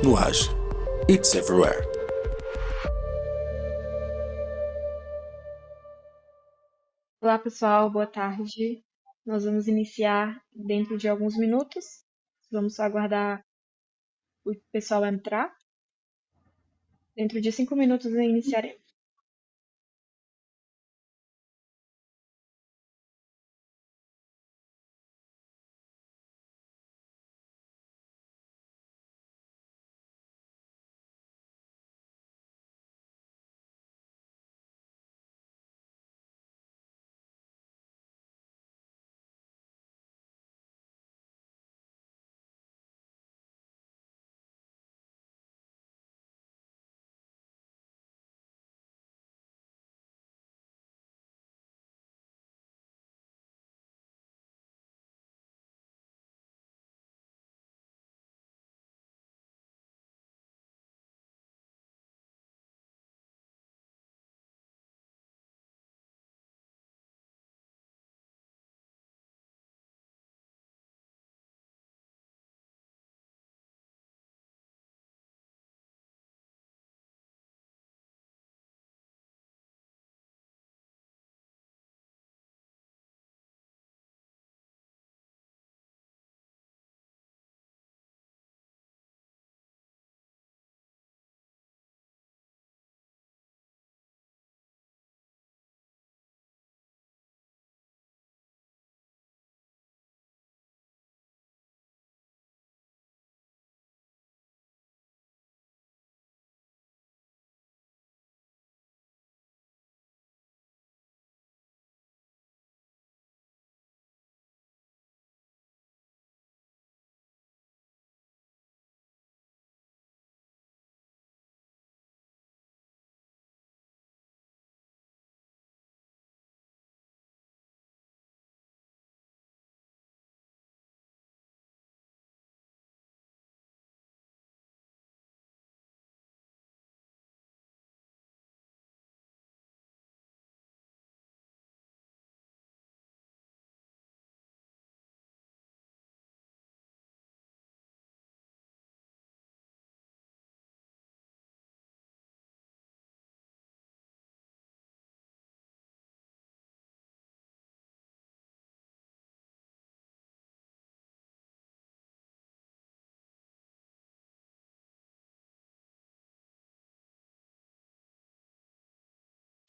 Nuage. It's everywhere. Olá, pessoal, boa tarde. Nós vamos iniciar dentro de alguns minutos. Vamos só aguardar o pessoal entrar. Dentro de 5 minutos iniciaremos.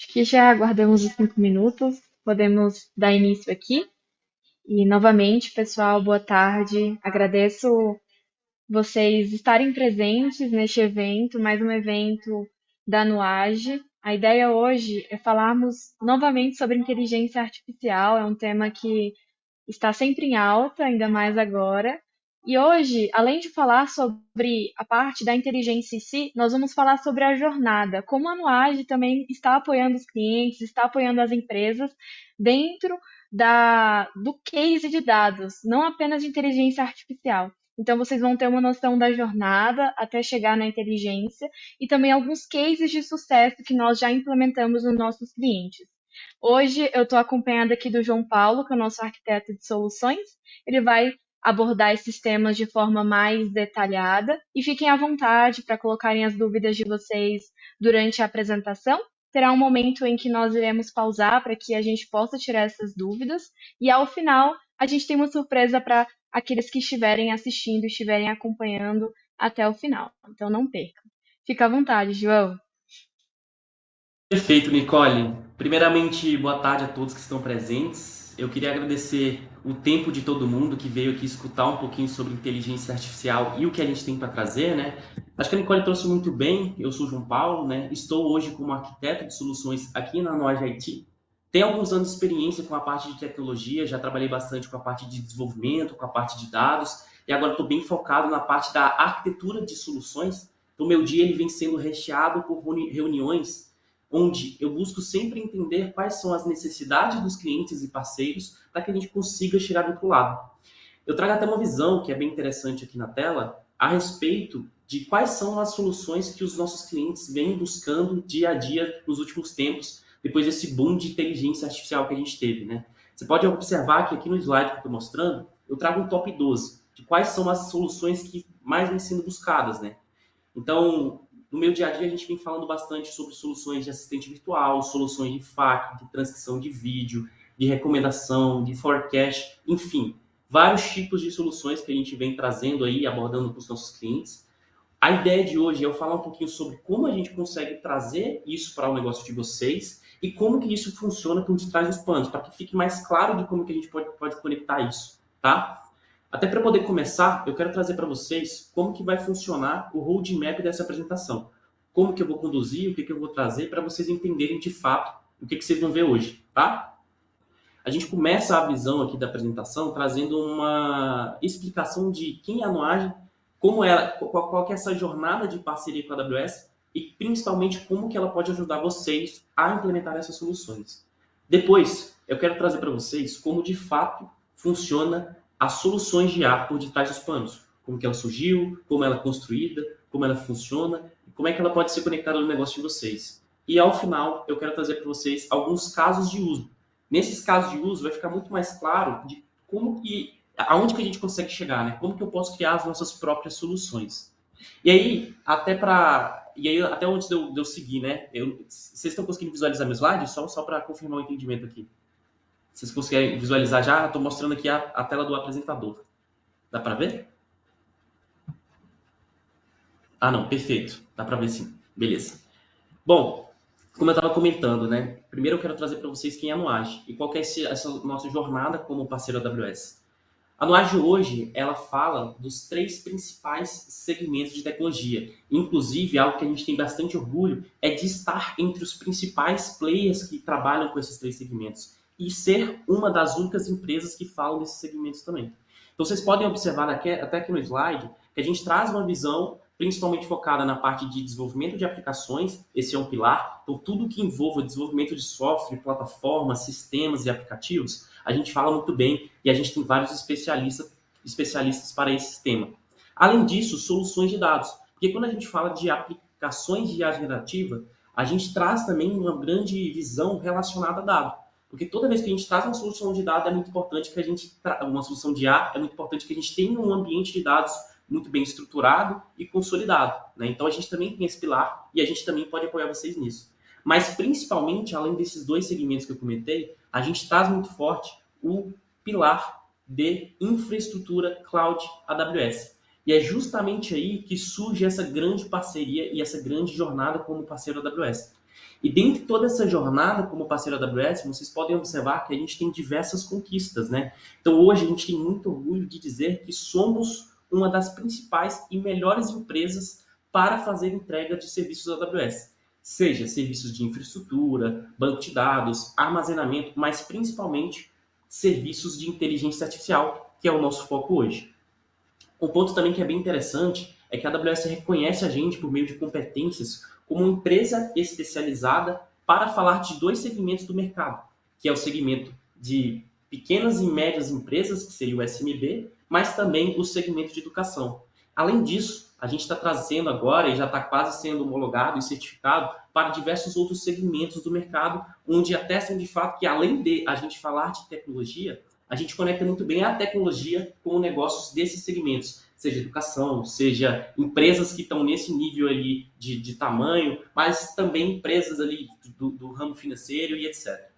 Acho que já aguardamos os 5 minutos. Podemos dar início aqui. E, novamente, pessoal, boa tarde. Agradeço vocês estarem presentes neste evento, mais um evento da Nuage. A ideia hoje é falarmos novamente sobre inteligência artificial, é um tema que está sempre em alta, ainda mais agora. E hoje, além de falar sobre a parte da inteligência em si, nós vamos falar sobre a jornada, como a Nuage também está apoiando os clientes, está apoiando as empresas dentro do case de dados, não apenas de inteligência artificial. Então, vocês vão ter uma noção da jornada até chegar na inteligência e também alguns cases de sucesso que nós já implementamos nos nossos clientes. Hoje eu estou acompanhada aqui do João Paulo, que é o nosso arquiteto de soluções. Ele vai abordar esses temas de forma mais detalhada e fiquem à vontade para colocarem as dúvidas de vocês durante a apresentação. Terá um momento em que nós iremos pausar para que a gente possa tirar essas dúvidas e ao final a gente tem uma surpresa para aqueles que estiverem assistindo, estiverem acompanhando até o final. Então não percam. Fica à vontade, João. Perfeito, Nicole. Primeiramente, boa tarde a todos que estão presentes. Eu queria agradecer o tempo de todo mundo que veio aqui escutar um pouquinho sobre inteligência artificial e o que a gente tem para trazer, né? Acho que a Nicole trouxe muito bem. Eu sou o João Paulo, né? Estou hoje como arquiteto de soluções aqui na Nuage IT. Tenho alguns anos de experiência com a parte de tecnologia, já trabalhei bastante com a parte de desenvolvimento, com a parte de dados, e agora estou bem focado na parte da arquitetura de soluções. Então, meu dia ele vem sendo recheado por reuniões onde eu busco sempre entender quais são as necessidades dos clientes e parceiros para que a gente consiga chegar do outro lado. Eu trago até uma visão que é bem interessante aqui na tela a respeito de quais são as soluções que os nossos clientes vêm buscando dia a dia nos últimos tempos, depois desse boom de inteligência artificial que a gente teve, né? Você pode observar que aqui no slide que eu estou mostrando, eu trago um top 12 de quais são as soluções que mais vêm sendo buscadas, né? Então, no meu dia a dia, a gente vem falando bastante sobre soluções de assistente virtual, soluções de FAQ, de transcrição de vídeo, de recomendação, de forecast, enfim, vários tipos de soluções que a gente vem trazendo aí, abordando com os nossos clientes. A ideia de hoje é eu falar um pouquinho sobre como a gente consegue trazer isso para o negócio de vocês e como que isso funciona por detrás dos panos, para que fique mais claro de como que a gente pode conectar isso, tá? Até para poder começar, eu quero trazer para vocês como que vai funcionar o roadmap dessa apresentação. Como que eu vou conduzir, o que que eu vou trazer para vocês entenderem de fato o que que vocês vão ver hoje, tá? A gente começa a visão aqui da apresentação trazendo uma explicação de quem é a Nuage, como ela, qual que é essa jornada de parceria com a AWS e principalmente como que ela pode ajudar vocês a implementar essas soluções. Depois, eu quero trazer para vocês como de fato funciona as soluções de IA por detrás dos panos. Como que ela surgiu, como ela é construída, como ela funciona e como é que ela pode ser conectada no negócio de vocês. E ao final, eu quero trazer para vocês alguns casos de uso. Nesses casos de uso, vai ficar muito mais claro de como que, aonde que a gente consegue chegar, né? Como que eu posso criar as nossas próprias soluções. E aí, até antes de eu seguir, né? Vocês estão conseguindo visualizar meu slide? Só para confirmar o entendimento aqui. Vocês conseguem visualizar já? Estou mostrando aqui a tela do apresentador. Dá para ver? Ah, não, perfeito. Dá para ver sim. Beleza. Bom, como eu estava comentando, né? Primeiro eu quero trazer para vocês quem é a Nuage e qual que é essa nossa jornada como parceiro da AWS. A Nuage hoje, ela fala dos 3 principais segmentos de tecnologia. Inclusive, algo que a gente tem bastante orgulho é de estar entre os principais players que trabalham com esses 3 segmentos e ser uma das únicas empresas que falam desses segmentos também. Então, vocês podem observar até aqui no slide que a gente traz uma visão principalmente focada na parte de desenvolvimento de aplicações, esse é um pilar. Então, tudo que envolva desenvolvimento de software, plataformas, sistemas e aplicativos, a gente fala muito bem e a gente tem vários especialistas para esse tema. Além disso, soluções de dados. Porque quando a gente fala de aplicações de IA generativa, a gente traz também uma grande visão relacionada a dado. Porque toda vez que a gente traz uma solução de dados, é muito importante que a gente uma solução de IA, é muito importante que a gente tenha um ambiente de dados muito bem estruturado e consolidado, né? Então a gente também tem esse pilar e a gente também pode apoiar vocês nisso. Mas principalmente, além desses 2 segmentos que eu comentei, a gente traz muito forte o pilar de infraestrutura cloud AWS. E é justamente aí que surge essa grande parceria e essa grande jornada como parceiro AWS. E dentro de toda essa jornada como parceiro AWS, vocês podem observar que a gente tem diversas conquistas, né? Então hoje a gente tem muito orgulho de dizer que somos uma das principais e melhores empresas para fazer entrega de serviços AWS. Seja serviços de infraestrutura, banco de dados, armazenamento, mas principalmente serviços de inteligência artificial, que é o nosso foco hoje. Um ponto também que é bem interessante é que a AWS reconhece a gente por meio de competências como uma empresa especializada para falar de 2 segmentos do mercado, que é o segmento de pequenas e médias empresas, que seria o SMB, mas também o segmento de educação. Além disso, a gente está trazendo agora, e já está quase sendo homologado e certificado, para diversos outros segmentos do mercado, onde atestam de fato que, além de a gente falar de tecnologia, a gente conecta muito bem a tecnologia com negócios desses segmentos, seja educação, seja empresas que estão nesse nível ali de tamanho, mas também empresas ali do ramo financeiro e etc.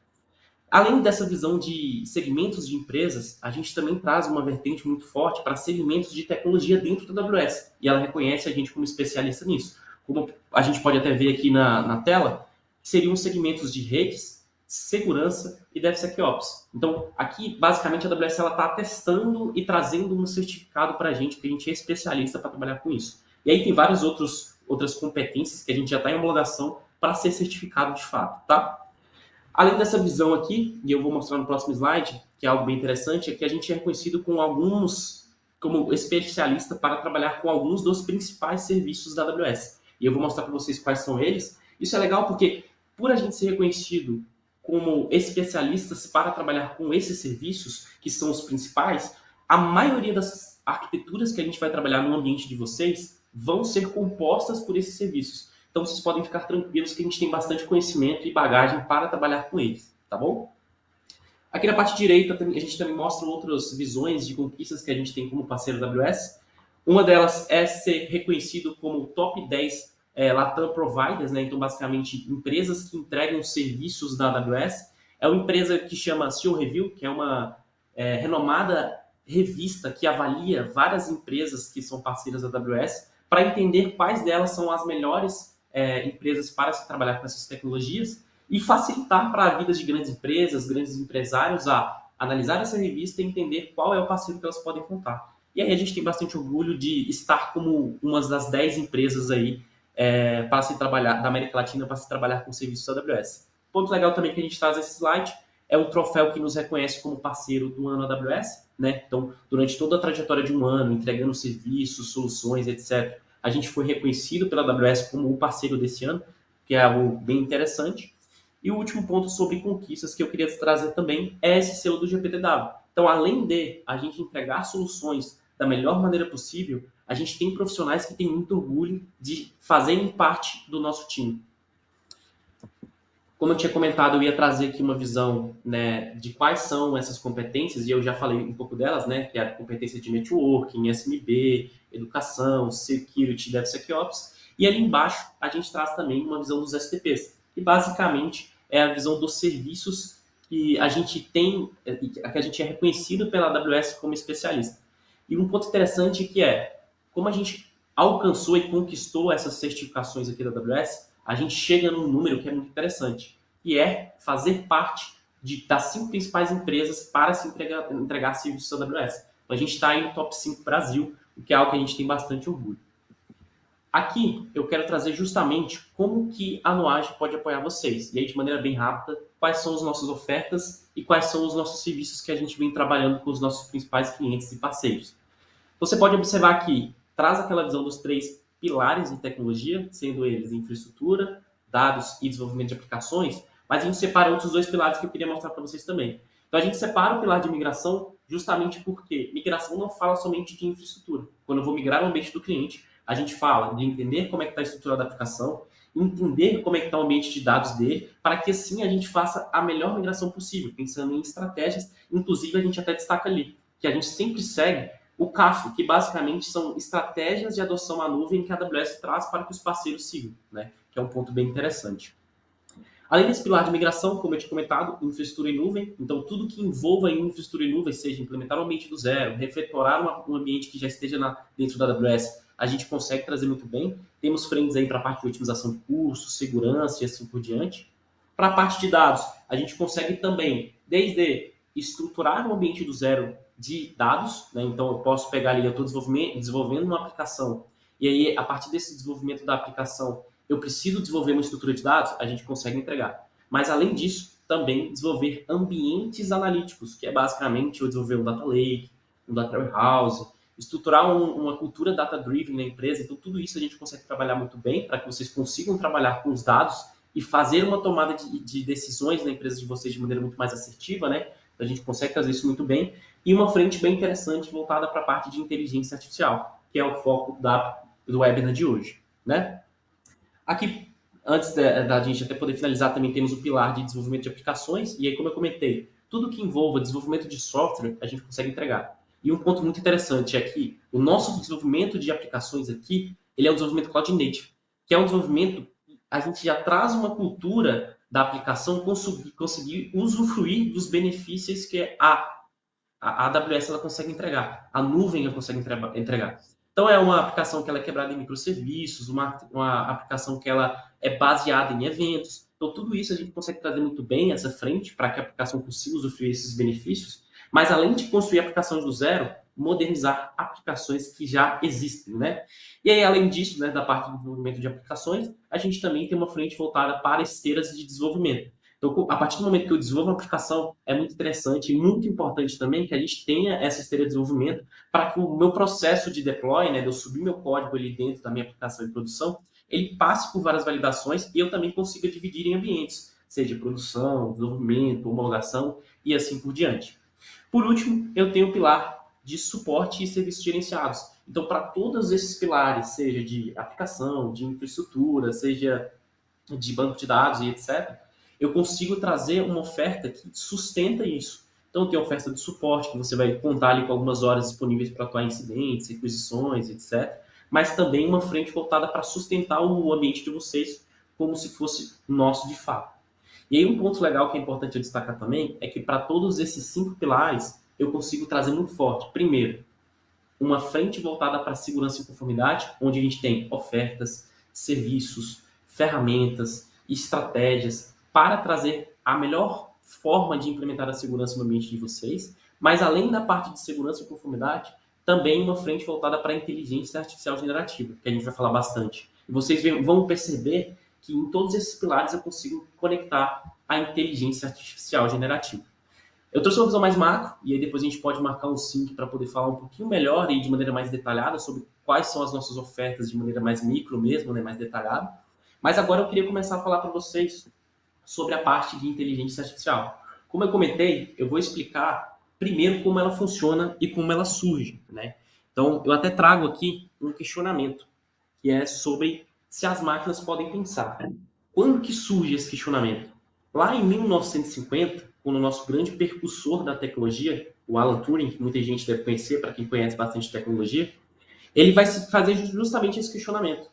Além dessa visão de segmentos de empresas, a gente também traz uma vertente muito forte para segmentos de tecnologia dentro da AWS, e ela reconhece a gente como especialista nisso. Como a gente pode até ver aqui na tela, seriam segmentos de redes, segurança e DevSecOps. Então, aqui, basicamente, a AWS está atestando e trazendo um certificado para a gente, porque a gente é especialista para trabalhar com isso. E aí tem várias outras competências que a gente já está em homologação para ser certificado de fato, tá? Além dessa visão aqui, e eu vou mostrar no próximo slide, que é algo bem interessante, é que a gente é reconhecido como especialista para trabalhar com alguns dos principais serviços da AWS. E eu vou mostrar para vocês quais são eles. Isso é legal porque, por a gente ser reconhecido como especialistas para trabalhar com esses serviços, que são os principais, a maioria das arquiteturas que a gente vai trabalhar no ambiente de vocês vão ser compostas por esses serviços. Então, vocês podem ficar tranquilos que a gente tem bastante conhecimento e bagagem para trabalhar com eles, tá bom? Aqui na parte direita, a gente também mostra outras visões de conquistas que a gente tem como parceiro da AWS. Uma delas é ser reconhecido como top 10 Latam Providers, né? Então, basicamente, empresas que entregam serviços da AWS. É uma empresa que chama CEO Review, que é uma renomada revista que avalia várias empresas que são parceiras da AWS para entender quais delas são as melhores empresas para se trabalhar com essas tecnologias e facilitar para a vida de grandes empresas, grandes empresários a analisar essa revista e entender qual é o parceiro que elas podem contar. E aí a gente tem bastante orgulho de estar como uma das 10 empresas aí para se trabalhar, da América Latina, para se trabalhar com serviços da AWS. Ponto legal também que a gente traz esse slide é o troféu que nos reconhece como parceiro do ano AWS, né? Então, durante toda a trajetória de um ano, entregando serviços, soluções, etc., a gente foi reconhecido pela AWS como o parceiro desse ano, que é algo bem interessante. E o último ponto sobre conquistas que eu queria trazer também é esse selo do GPTW. Então, além de a gente entregar soluções da melhor maneira possível, a gente tem profissionais que têm muito orgulho de fazerem parte do nosso time. Como eu tinha comentado, eu ia trazer aqui uma visão, né, de quais são essas competências, e eu já falei um pouco delas, né, que é a competência de networking, SMB, educação, security, DevSecOps. E ali embaixo a gente traz também uma visão dos STPs, que basicamente é a visão dos serviços que a gente tem, que a gente é reconhecido pela AWS como especialista. E um ponto interessante que é, como a gente alcançou e conquistou essas certificações aqui da AWS, a gente chega num número que é muito interessante, que é fazer parte das 5 principais empresas para se entregar serviços da AWS. Então, a gente está aí no top 5 Brasil, o que é algo que a gente tem bastante orgulho. Aqui eu quero trazer justamente como que a Nuage pode apoiar vocês. E aí, de maneira bem rápida, quais são as nossas ofertas e quais são os nossos serviços que a gente vem trabalhando com os nossos principais clientes e parceiros. Você pode observar que traz aquela visão dos 3 pilares de tecnologia, sendo eles infraestrutura, dados e desenvolvimento de aplicações, mas a gente separa outros 2 pilares que eu queria mostrar para vocês também. Então a gente separa o pilar de migração justamente porque migração não fala somente de infraestrutura. Quando eu vou migrar o ambiente do cliente, a gente fala de entender como é que está a estrutura da aplicação, entender como é que está o ambiente de dados dele, para que assim a gente faça a melhor migração possível, pensando em estratégias. Inclusive a gente até destaca ali que a gente sempre segue o CAF, que basicamente são estratégias de adoção à nuvem que a AWS traz para que os parceiros sigam, né? Que é um ponto bem interessante. Além desse pilar de migração, como eu tinha comentado, infraestrutura em nuvem, então tudo que envolva em infraestrutura em nuvem, seja implementar um ambiente do zero, refatorar um ambiente que já esteja dentro da AWS, a gente consegue trazer muito bem. Temos frentes aí para a parte de otimização de custos, segurança e assim por diante. Para a parte de dados, a gente consegue também, desde estruturar um ambiente do zero de dados, né? Então eu posso pegar ali, eu estou desenvolvendo uma aplicação, e aí a partir desse desenvolvimento da aplicação, eu preciso desenvolver uma estrutura de dados, a gente consegue entregar. Mas além disso, também desenvolver ambientes analíticos, que é basicamente eu desenvolver um data lake, um data warehouse, estruturar uma cultura data-driven na empresa. Então tudo isso a gente consegue trabalhar muito bem para que vocês consigam trabalhar com os dados e fazer uma tomada de decisões na empresa de vocês de maneira muito mais assertiva, né? A gente consegue fazer isso muito bem. E uma frente bem interessante voltada para a parte de inteligência artificial, que é o foco do webinar de hoje, né? Aqui, antes da gente até poder finalizar, também temos o pilar de desenvolvimento de aplicações. E aí, como eu comentei, tudo que envolva desenvolvimento de software, a gente consegue entregar. E um ponto muito interessante é que o nosso desenvolvimento de aplicações aqui, ele é um desenvolvimento Cloud Native, que é um desenvolvimento, a gente já traz uma cultura da aplicação conseguir usufruir dos benefícios que a AWS ela consegue entregar, a nuvem ela consegue entregar. Então é uma aplicação que ela é quebrada em microserviços, uma aplicação que ela é baseada em eventos. Então tudo isso a gente consegue trazer muito bem essa frente para que a aplicação consiga usufruir esses benefícios, mas além de construir aplicações do zero, modernizar aplicações que já existem, né? E aí, além disso, né, da parte do desenvolvimento de aplicações, a gente também tem uma frente voltada para esteiras de desenvolvimento. Então, a partir do momento que eu desenvolvo uma aplicação, é muito interessante e muito importante também que a gente tenha essa esteira de desenvolvimento para que o meu processo de deploy, né, de eu subir meu código ali dentro da minha aplicação de produção, ele passe por várias validações e eu também consiga dividir em ambientes, seja produção, desenvolvimento, homologação e assim por diante. Por último, eu tenho o pilar de suporte e serviços gerenciados. Então, para todos esses pilares, seja de aplicação, de infraestrutura, seja de banco de dados e etc., eu consigo trazer uma oferta que sustenta isso. Então tem oferta de suporte, que você vai contar ali com algumas horas disponíveis para atuar em incidentes, requisições, etc. Mas também uma frente voltada para sustentar o ambiente de vocês como se fosse nosso de fato. E aí um ponto legal que é importante eu destacar também é que para todos esses 5 pilares eu consigo trazer muito forte. Primeiro, uma frente voltada para segurança e conformidade, onde a gente tem ofertas, serviços, ferramentas, estratégias para trazer a melhor forma de implementar a segurança no ambiente de vocês, mas além da parte de segurança e conformidade, também uma frente voltada para a inteligência artificial generativa, que a gente vai falar bastante. E vocês vão perceber que em todos esses pilares eu consigo conectar a inteligência artificial generativa. Eu trouxe uma visão mais macro, e aí depois a gente pode marcar um sync para poder falar um pouquinho melhor e de maneira mais detalhada sobre quais são as nossas ofertas de maneira mais micro mesmo, né, mais detalhada. Mas agora eu queria começar a falar para vocês sobre a parte de inteligência artificial. Como eu comentei, eu vou explicar primeiro como ela funciona e como ela surge, né? Então, eu até trago aqui um questionamento, que é sobre se as máquinas podem pensar. Quando que surge esse questionamento? Lá em 1950, quando o nosso grande percussor da tecnologia, o Alan Turing, que muita gente deve conhecer, para quem conhece bastante tecnologia, ele vai fazer justamente esse questionamento.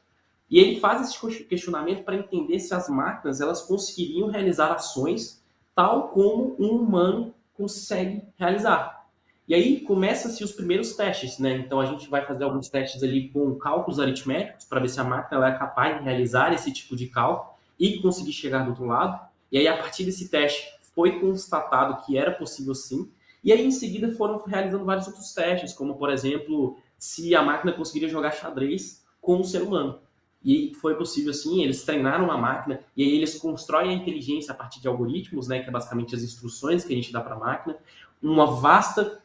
E ele faz esse questionamento para entender se as máquinas elas conseguiriam realizar ações tal como um humano consegue realizar. E aí começam-se os primeiros testes, né? Então a gente vai fazer alguns testes ali com cálculos aritméticos para ver se a máquina ela é capaz de realizar esse tipo de cálculo e conseguir chegar do outro lado. E aí a partir desse teste foi constatado que era possível sim. E aí em seguida foram realizando vários outros testes, como por exemplo, se a máquina conseguiria jogar xadrez com o ser humano. E foi possível sim, eles treinaram uma máquina e aí eles constroem a inteligência a partir de algoritmos, né, que é basicamente as instruções que a gente dá para a máquina, uma vasta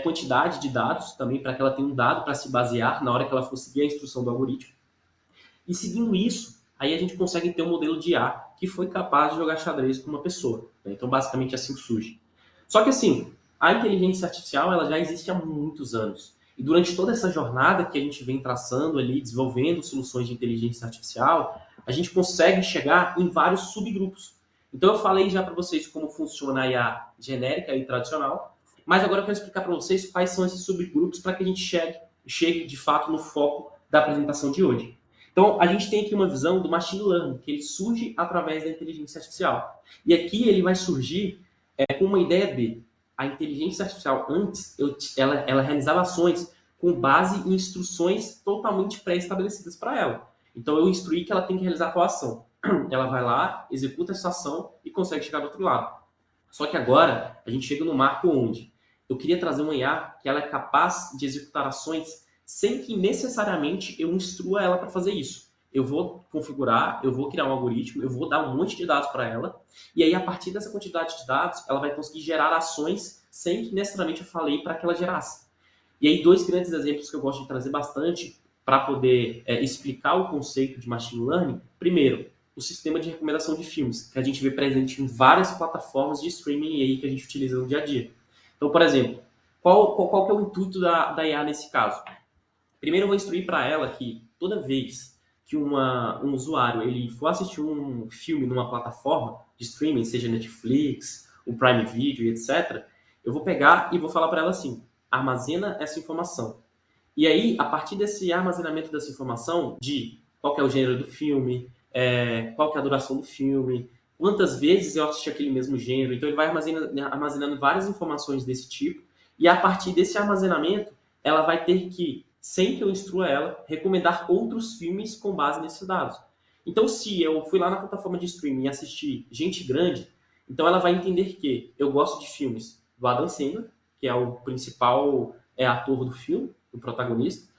quantidade de dados também para que ela tenha um dado para se basear na hora que ela for seguir a instrução do algoritmo. E seguindo isso, aí a gente consegue ter um modelo de IA que foi capaz de jogar xadrez com uma pessoa. Né? Então, basicamente, assim surge. Só que, assim, a inteligência artificial ela já existe há muitos anos. E durante toda essa jornada que a gente vem traçando ali, desenvolvendo soluções de inteligência artificial, a gente consegue chegar em vários subgrupos. Então, eu falei já para vocês como funciona a IA genérica e tradicional, mas agora eu quero explicar para vocês quais são esses subgrupos para que a gente chegue de fato no foco da apresentação de hoje. Então, a gente tem aqui uma visão do machine learning, que ele surge através da inteligência artificial. E aqui ele vai surgir com uma ideia de a inteligência artificial antes, ela realizava ações com base em instruções totalmente pré-estabelecidas para ela. Então, eu instruí que ela tem que realizar qual ação. Ela vai lá, executa essa ação e consegue chegar do outro lado. Só que agora, a gente chega no marco onde eu queria trazer uma IA que ela é capaz de executar ações sem que necessariamente eu instrua ela para fazer isso. Eu vou configurar, eu vou criar um algoritmo, eu vou dar um monte de dados para ela, e aí a partir dessa quantidade de dados, ela vai conseguir gerar ações sem que necessariamente eu falei para que ela gerasse. E aí dois grandes exemplos que eu gosto de trazer bastante para poder explicar o conceito de machine learning. Primeiro, o sistema de recomendação de filmes, que a gente vê presente em várias plataformas de streaming aí que a gente utiliza no dia a dia. Então, por exemplo, qual que é o intuito da IA nesse caso? Primeiro eu vou instruir para ela que toda vez que um usuário ele for assistir um filme numa plataforma de streaming, seja Netflix, o Prime Video, etc., eu vou pegar e vou falar para ela assim, armazena essa informação. E aí, a partir desse armazenamento dessa informação, de qual que é o gênero do filme, qual que é a duração do filme, quantas vezes eu assisti aquele mesmo gênero, então ele vai armazenando várias informações desse tipo, e a partir desse armazenamento, ela vai ter que, sem que eu instrua ela, recomendar outros filmes com base nesses dados. Então, se eu fui lá na plataforma de streaming e assisti Gente Grande, então ela vai entender que eu gosto de filmes do Adam Sandler, que é o principal ator do filme, o protagonista,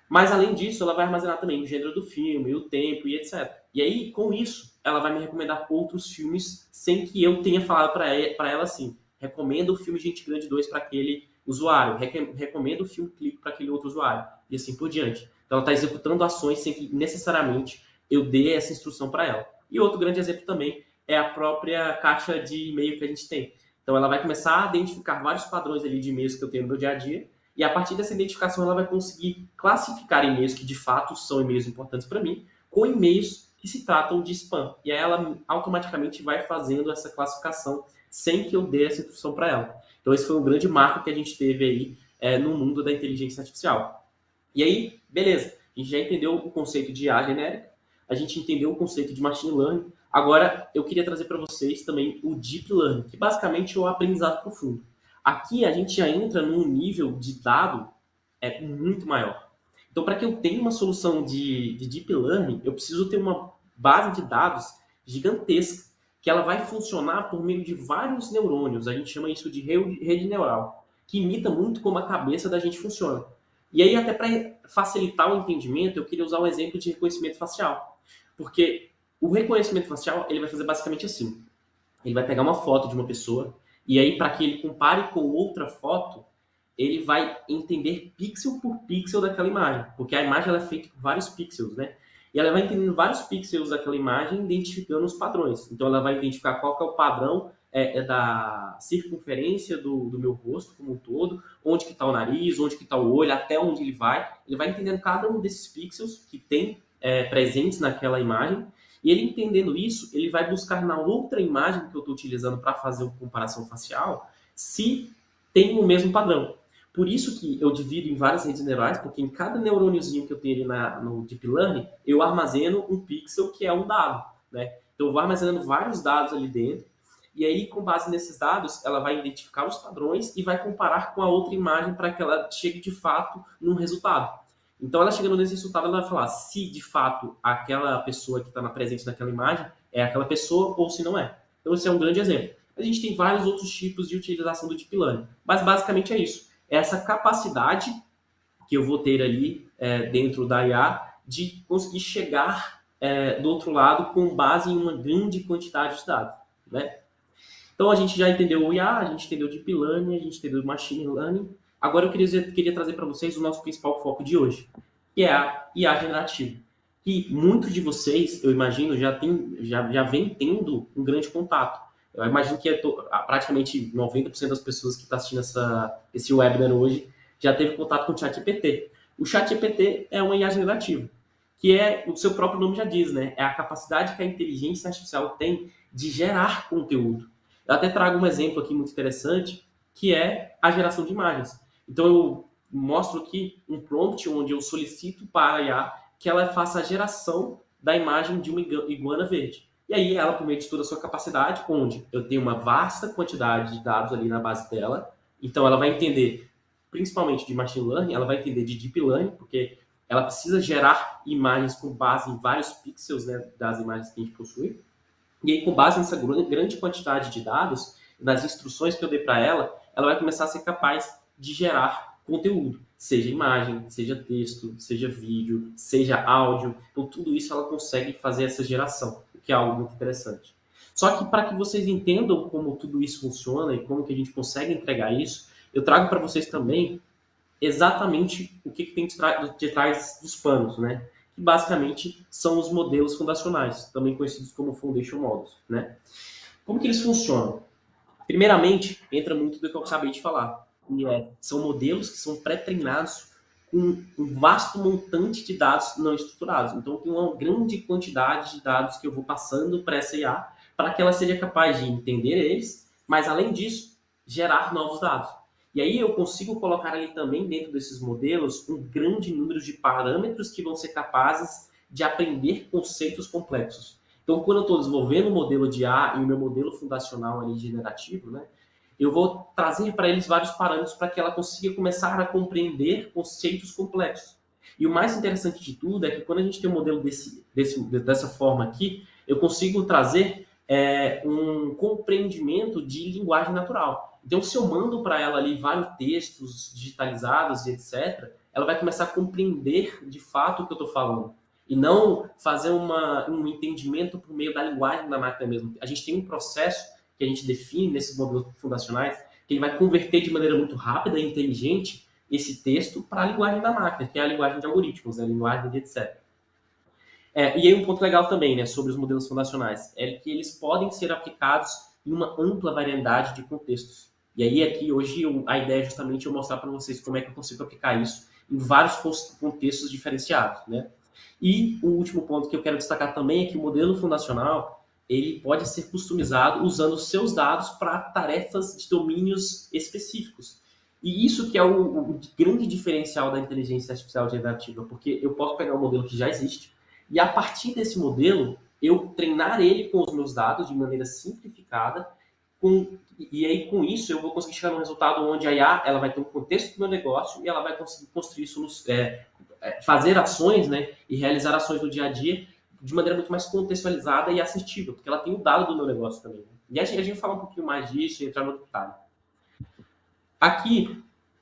mas além disso, ela vai armazenar também o gênero do filme, o tempo e etc. E aí, com isso, ela vai me recomendar outros filmes sem que eu tenha falado para ela assim, recomenda o filme Gente Grande 2 para aquele usuário, recomenda o filme Clique para aquele outro usuário, e assim por diante. Então, ela está executando ações sem que necessariamente eu dê essa instrução para ela. E outro grande exemplo também é a própria caixa de e-mail que a gente tem. Então, ela vai começar a identificar vários padrões ali de e-mails que eu tenho no meu dia a dia, e a partir dessa identificação ela vai conseguir classificar e-mails que de fato são e-mails importantes para mim, com e-mails que se tratam de spam. E aí ela automaticamente vai fazendo essa classificação sem que eu dê essa instrução para ela. Então esse foi um grande marco que a gente teve aí no mundo da inteligência artificial. E aí, beleza, a gente já entendeu o conceito de IA genérica, a gente entendeu o conceito de machine learning. Agora eu queria trazer para vocês também o deep learning, que basicamente é o aprendizado profundo. Aqui a gente já entra num nível de dado muito maior. Então, para que eu tenha uma solução de deep learning, eu preciso ter uma base de dados gigantesca, que ela vai funcionar por meio de vários neurônios. A gente chama isso de rede neural, que imita muito como a cabeça da gente funciona. E aí, até para facilitar o entendimento, eu queria usar um exemplo de reconhecimento facial. Porque o reconhecimento facial ele vai fazer basicamente assim. Ele vai pegar uma foto de uma pessoa, e aí, para que ele compare com outra foto, ele vai entender pixel por pixel daquela imagem, porque a imagem ela é feita por vários pixels, né? E ela vai entendendo vários pixels daquela imagem, identificando os padrões. Então, ela vai identificar qual que é o padrão da circunferência do meu rosto como um todo, onde que está o nariz, onde que está o olho, até onde ele vai. Ele vai entendendo cada um desses pixels que tem presentes naquela imagem. E ele entendendo isso, ele vai buscar na outra imagem que eu estou utilizando para fazer a comparação facial, se tem o mesmo padrão. Por isso que eu divido em várias redes neurais, porque em cada neurôniozinho que eu tenho ali no Deep Learning, eu armazeno um pixel que é um dado, né? Então eu vou armazenando vários dados ali dentro, e aí com base nesses dados, ela vai identificar os padrões e vai comparar com a outra imagem para que ela chegue de fato num resultado. Então ela chegando nesse resultado, ela vai falar se de fato aquela pessoa que está presente naquela imagem é aquela pessoa ou se não é. Então esse é um grande exemplo. A gente tem vários outros tipos de utilização do Deep Learning, mas basicamente é isso. Essa capacidade que eu vou ter ali dentro da IA de conseguir chegar do outro lado com base em uma grande quantidade de dados, né? Então a gente já entendeu o IA, a gente entendeu o Deep Learning, a gente entendeu o Machine Learning. Agora eu queria trazer para vocês o nosso principal foco de hoje, que é a IA generativa. Que muitos de vocês, eu imagino, já vem tendo um grande contato. Eu imagino que praticamente 90% das pessoas que estão assistindo esse webinar hoje já teve contato com o ChatGPT. O ChatGPT é uma IA generativa, que o seu próprio nome já diz, né? É a capacidade que a inteligência artificial tem de gerar conteúdo. Eu até trago um exemplo aqui muito interessante, que é a geração de imagens. Então, eu mostro aqui um prompt onde eu solicito para a IA que ela faça a geração da imagem de uma iguana verde. E aí, ela, por meio de toda a sua capacidade, onde eu tenho uma vasta quantidade de dados ali na base dela, então ela vai entender, principalmente de machine learning, ela vai entender de deep learning, porque ela precisa gerar imagens com base em vários pixels, né, das imagens que a gente possui. E aí, com base nessa grande quantidade de dados, nas instruções que eu dei para ela, ela vai começar a ser capaz de gerar conteúdo, seja imagem, seja texto, seja vídeo, seja áudio. Então, tudo isso ela consegue fazer essa geração, o que é algo muito interessante. Só que para que vocês entendam como tudo isso funciona e como que a gente consegue entregar isso, eu trago para vocês também exatamente o que tem de trás dos panos, né? Que basicamente são os modelos fundacionais, também conhecidos como Foundation Models, né? Como que eles funcionam? Primeiramente, entra muito do que eu acabei de falar, são modelos que são pré-treinados com um vasto montante de dados não estruturados. Então, tem uma grande quantidade de dados que eu vou passando para essa IA para que ela seja capaz de entender eles, mas, além disso, gerar novos dados. E aí eu consigo colocar ali também dentro desses modelos um grande número de parâmetros que vão ser capazes de aprender conceitos complexos. Então, quando eu estou desenvolvendo um modelo de IA e o meu modelo fundacional ali generativo, né, eu vou trazer para eles vários parâmetros para que ela consiga começar a compreender conceitos complexos. E o mais interessante de tudo é que quando a gente tem um modelo dessa forma aqui, eu consigo trazer um compreendimento de linguagem natural. Então, se eu mando para ela ali vários textos digitalizados e etc., ela vai começar a compreender de fato o que eu estou falando. E não fazer um entendimento por meio da linguagem da máquina mesmo. A gente tem um processo que a gente define nesses modelos fundacionais, que ele vai converter de maneira muito rápida e inteligente esse texto para a linguagem da máquina, que é a linguagem de algoritmos, a linguagem de etc. E aí um ponto legal também, né, sobre os modelos fundacionais, é que eles podem ser aplicados em uma ampla variedade de contextos. E aí aqui hoje a ideia é justamente eu mostrar para vocês como é que eu consigo aplicar isso em vários contextos diferenciados, né? E o último ponto que eu quero destacar também é que o modelo fundacional ele pode ser customizado usando os seus dados para tarefas de domínios específicos. E isso que é o grande diferencial da inteligência artificial generativa, porque eu posso pegar um modelo que já existe e a partir desse modelo eu treinar ele com os meus dados de maneira simplificada, e aí com isso eu vou conseguir chegar num resultado onde a IA ela vai ter um contexto do meu negócio e ela vai conseguir construir fazer ações, né, e realizar ações no dia a dia de maneira muito mais contextualizada e assertiva, porque ela tem o dado do meu negócio também. Né? E a gente fala um pouquinho mais disso e entrar no detalhe. Aqui,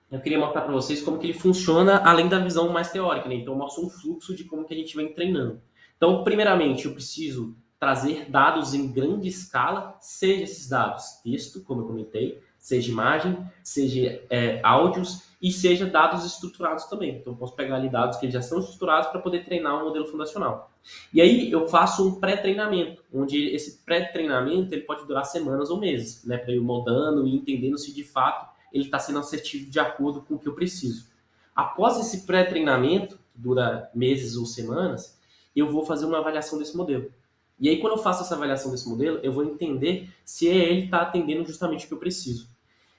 eu queria mostrar para vocês como que ele funciona além da visão mais teórica. Né? Então, eu mostro um fluxo de como que a gente vem treinando. Então, primeiramente, eu preciso trazer dados em grande escala, seja esses dados texto, como eu comentei, seja imagem, seja áudios e seja dados estruturados também. Então, eu posso pegar ali dados que já são estruturados para poder treinar um modelo fundacional. E aí, eu faço um pré-treinamento, onde esse pré-treinamento ele pode durar semanas ou meses, né, para eu ir moldando e entendendo se de fato ele está sendo assertivo de acordo com o que eu preciso. Após esse pré-treinamento, que dura meses ou semanas, eu vou fazer uma avaliação desse modelo. E aí, quando eu faço essa avaliação desse modelo, eu vou entender se ele está atendendo justamente o que eu preciso.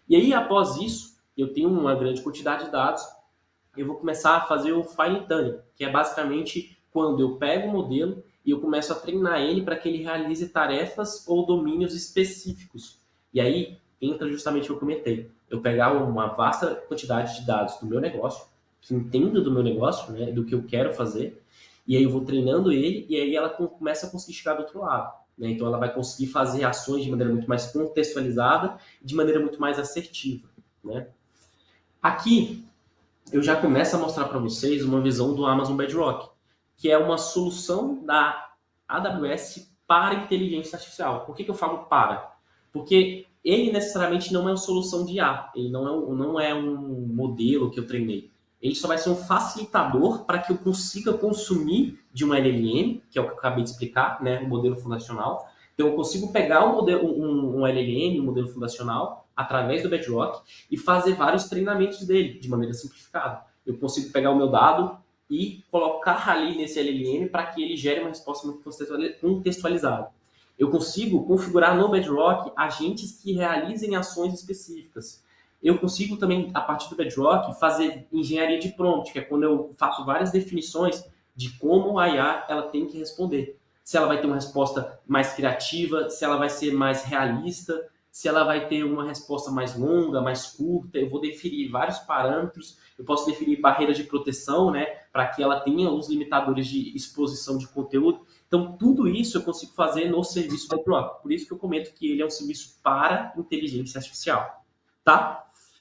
E aí, após isso, eu tenho uma grande quantidade de dados, eu vou começar a fazer o fine tuning, que é basicamente quando eu pego o modelo e eu começo a treinar ele para que ele realize tarefas ou domínios específicos. E aí entra justamente o que eu comentei. Eu pegar uma vasta quantidade de dados do meu negócio, que entendo do meu negócio, né, do que eu quero fazer, e aí eu vou treinando ele e aí ela começa a conseguir chegar do outro lado. Né? Então ela vai conseguir fazer ações de maneira muito mais contextualizada e de maneira muito mais assertiva. Né? Aqui eu já começo a mostrar para vocês uma visão do Amazon Bedrock, que é uma solução da AWS para inteligência artificial. Por que eu falo para? Porque ele necessariamente não é uma solução de IA, ele não é um modelo que eu treinei. Ele só vai ser um facilitador para que eu consiga consumir de uma LLM, que é o que eu acabei de explicar, né, o modelo fundacional. Então, eu consigo pegar um LLM, um modelo fundacional, através do Bedrock, e fazer vários treinamentos dele, de maneira simplificada. Eu consigo pegar o meu dado e colocar ali nesse LLM para que ele gere uma resposta muito contextualizada. Eu consigo configurar no Bedrock agentes que realizem ações específicas. Eu consigo também, a partir do Bedrock, fazer engenharia de prompt, que é quando eu faço várias definições de como a IA ela tem que responder. Se ela vai ter uma resposta mais criativa, se ela vai ser mais realista, se ela vai ter uma resposta mais longa, mais curta. Eu vou definir vários parâmetros. Eu posso definir barreiras de proteção, né, para que ela tenha os limitadores de exposição de conteúdo. Então, tudo isso eu consigo fazer no serviço Bedrock. Por isso que eu comento que ele é um serviço para inteligência artificial. Tá?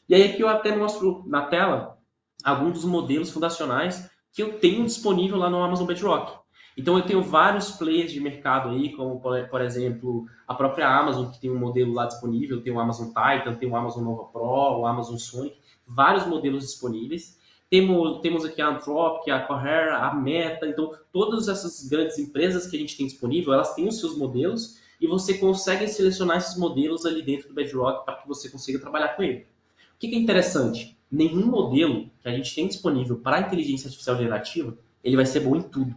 E aí aqui eu até mostro na tela alguns dos modelos fundacionais que eu tenho disponível lá no Amazon Bedrock. Então eu tenho vários players de mercado aí, como por exemplo a própria Amazon, que tem um modelo lá disponível, tem o Amazon Titan, tem o Amazon Nova Pro, o Amazon Sonic, vários modelos disponíveis. Temos aqui a Anthropic, a Cohere, a Meta, então todas essas grandes empresas que a gente tem disponível, elas têm os seus modelos e você consegue selecionar esses modelos ali dentro do Bedrock para que você consiga trabalhar com ele. O que é interessante? Nenhum modelo que a gente tem disponível para inteligência artificial generativa, ele vai ser bom em tudo.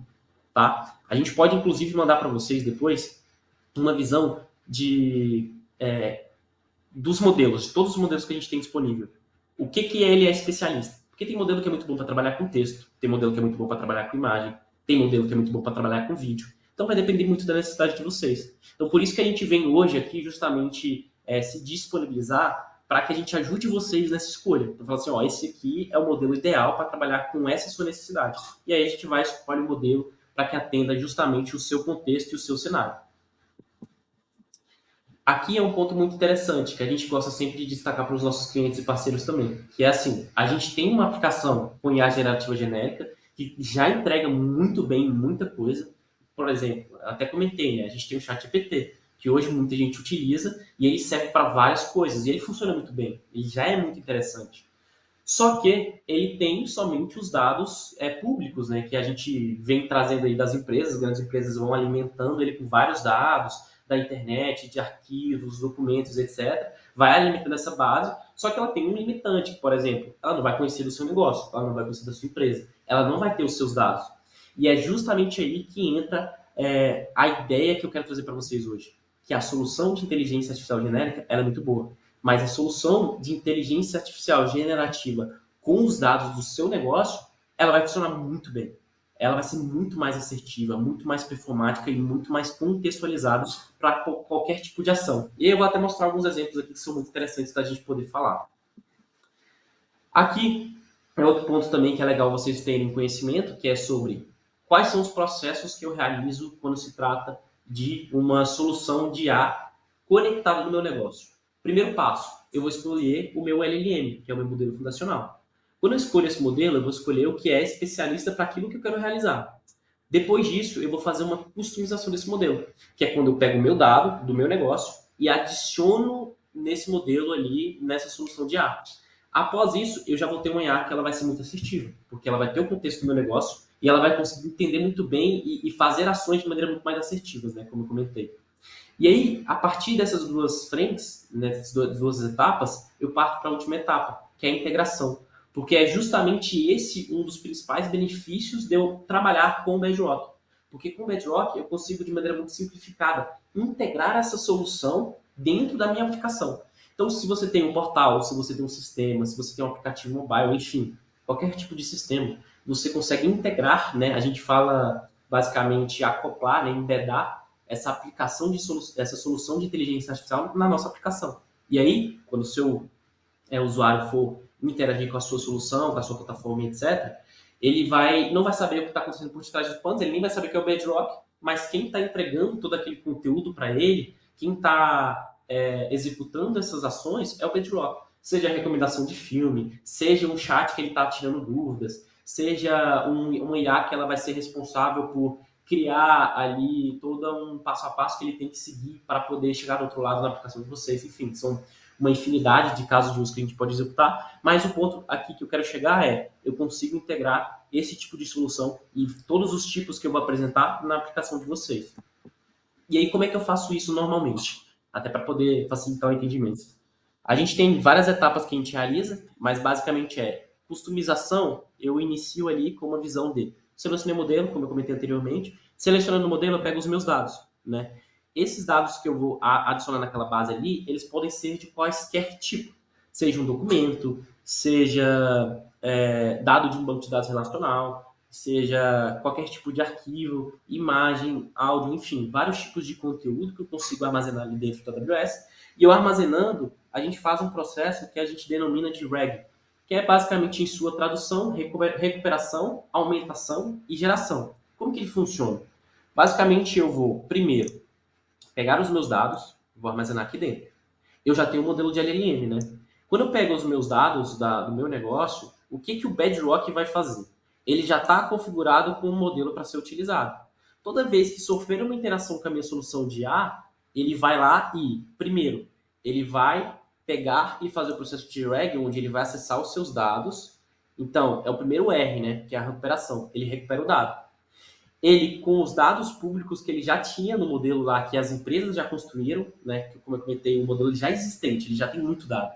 Tá? A gente pode, inclusive, mandar para vocês depois uma visão dos modelos, de todos os modelos que a gente tem disponível. O que ele é especialista? Porque tem modelo que é muito bom para trabalhar com texto, tem modelo que é muito bom para trabalhar com imagem, tem modelo que é muito bom para trabalhar com vídeo. Então vai depender muito da necessidade de vocês. Então por isso que a gente vem hoje aqui justamente se disponibilizar para que a gente ajude vocês nessa escolha. Então falar assim, ó, esse aqui é o modelo ideal para trabalhar com essa sua necessidade. E aí a gente vai escolher o modelo para que atenda justamente o seu contexto e o seu cenário. Aqui é um ponto muito interessante, que a gente gosta sempre de destacar para os nossos clientes e parceiros também, que é assim, a gente tem uma aplicação com IA generativa genérica que já entrega muito bem muita coisa. Por exemplo, até comentei, né? A gente tem o ChatGPT, que hoje muita gente utiliza e ele serve para várias coisas e ele funciona muito bem, ele já é muito interessante. Só que ele tem somente os dados públicos, né, que a gente vem trazendo aí das empresas, as grandes empresas vão alimentando ele com vários dados da internet, de arquivos, documentos, etc. Vai alimentando essa base, só que ela tem um limitante, por exemplo, ela não vai conhecer do seu negócio, ela não vai conhecer da sua empresa, ela não vai ter os seus dados. E é justamente aí que entra a ideia que eu quero trazer para vocês hoje, que a solução de inteligência artificial genérica ela é muito boa, mas a solução de inteligência artificial generativa com os dados do seu negócio, ela vai funcionar muito bem. Ela vai ser muito mais assertiva, muito mais performática e muito mais contextualizada para qualquer tipo de ação. E eu vou até mostrar alguns exemplos aqui que são muito interessantes da gente poder falar. Aqui é outro ponto também que é legal vocês terem conhecimento, que é sobre quais são os processos que eu realizo quando se trata de uma solução de IA conectada no meu negócio. Primeiro passo, eu vou escolher o meu LLM, que é o meu modelo fundacional. Quando eu escolho esse modelo, eu vou escolher o que é especialista para aquilo que eu quero realizar. Depois disso, eu vou fazer uma customização desse modelo, que é quando eu pego o meu dado do meu negócio e adiciono nesse modelo ali, nessa solução de IA. Após isso, eu já vou ter uma IA que ela vai ser muito assertiva, porque ela vai ter o contexto do meu negócio e ela vai conseguir entender muito bem e fazer ações de maneira muito mais assertivas, né, como eu comentei. E aí, a partir dessas duas frentes, dessas duas etapas, eu parto para a última etapa, que é a integração. Porque é justamente esse um dos principais benefícios de eu trabalhar com o Bedrock. Porque com o Bedrock eu consigo, de maneira muito simplificada, integrar essa solução dentro da minha aplicação. Então, se você tem um portal, se você tem um sistema, se você tem um aplicativo mobile, enfim, qualquer tipo de sistema, você consegue integrar, né? A gente fala basicamente acoplar, né? Embedar essa aplicação essa solução de inteligência artificial na nossa aplicação. E aí, quando o seu usuário for interagir com a sua solução, com a sua plataforma, etc., ele não vai saber o que está acontecendo por trás dos panos, ele nem vai saber que é o Bedrock, mas quem está entregando todo aquele conteúdo para ele, quem está executando essas ações é o Bedrock. Seja a recomendação de filme, seja um chat que ele está tirando dúvidas, seja uma IA que ela vai ser responsável por criar ali todo um passo a passo que ele tem que seguir para poder chegar do outro lado da aplicação de vocês. Enfim, são uma infinidade de casos de uso que a gente pode executar, mas o ponto aqui que eu quero chegar é, eu consigo integrar esse tipo de solução e todos os tipos que eu vou apresentar na aplicação de vocês. E aí, como é que eu faço isso normalmente? Até para poder facilitar o entendimento. A gente tem várias etapas que a gente realiza, mas basicamente é customização, eu inicio ali com uma visão de selecionei o modelo, como eu comentei anteriormente, selecionando o modelo eu pego os meus dados, né? Esses dados que eu vou adicionar naquela base ali, eles podem ser de quaisquer tipo, seja um documento, seja dado de um banco de dados relacional, seja qualquer tipo de arquivo, imagem, áudio, enfim, vários tipos de conteúdo que eu consigo armazenar ali dentro da AWS. E eu armazenando, a gente faz um processo que a gente denomina de RAG, que é basicamente, em sua tradução, recuperação, aumentação e geração. Como que ele funciona? Basicamente, eu vou, primeiro, pegar os meus dados, vou armazenar aqui dentro. Eu já tenho um modelo de LLM, né? Quando eu pego os meus dados do meu negócio, o que o Bedrock vai fazer? Ele já está configurado com um modelo para ser utilizado. Toda vez que sofrer uma interação com a minha solução de IA, ele vai lá e, primeiro, ele vai pegar e fazer o processo de RAG, onde ele vai acessar os seus dados. Então, é o primeiro R, né? Que é a recuperação. Ele recupera o dado. Ele, com os dados públicos que ele já tinha no modelo lá, que as empresas já construíram, né? Que, como eu comentei, o modelo já existente, ele já tem muito dado.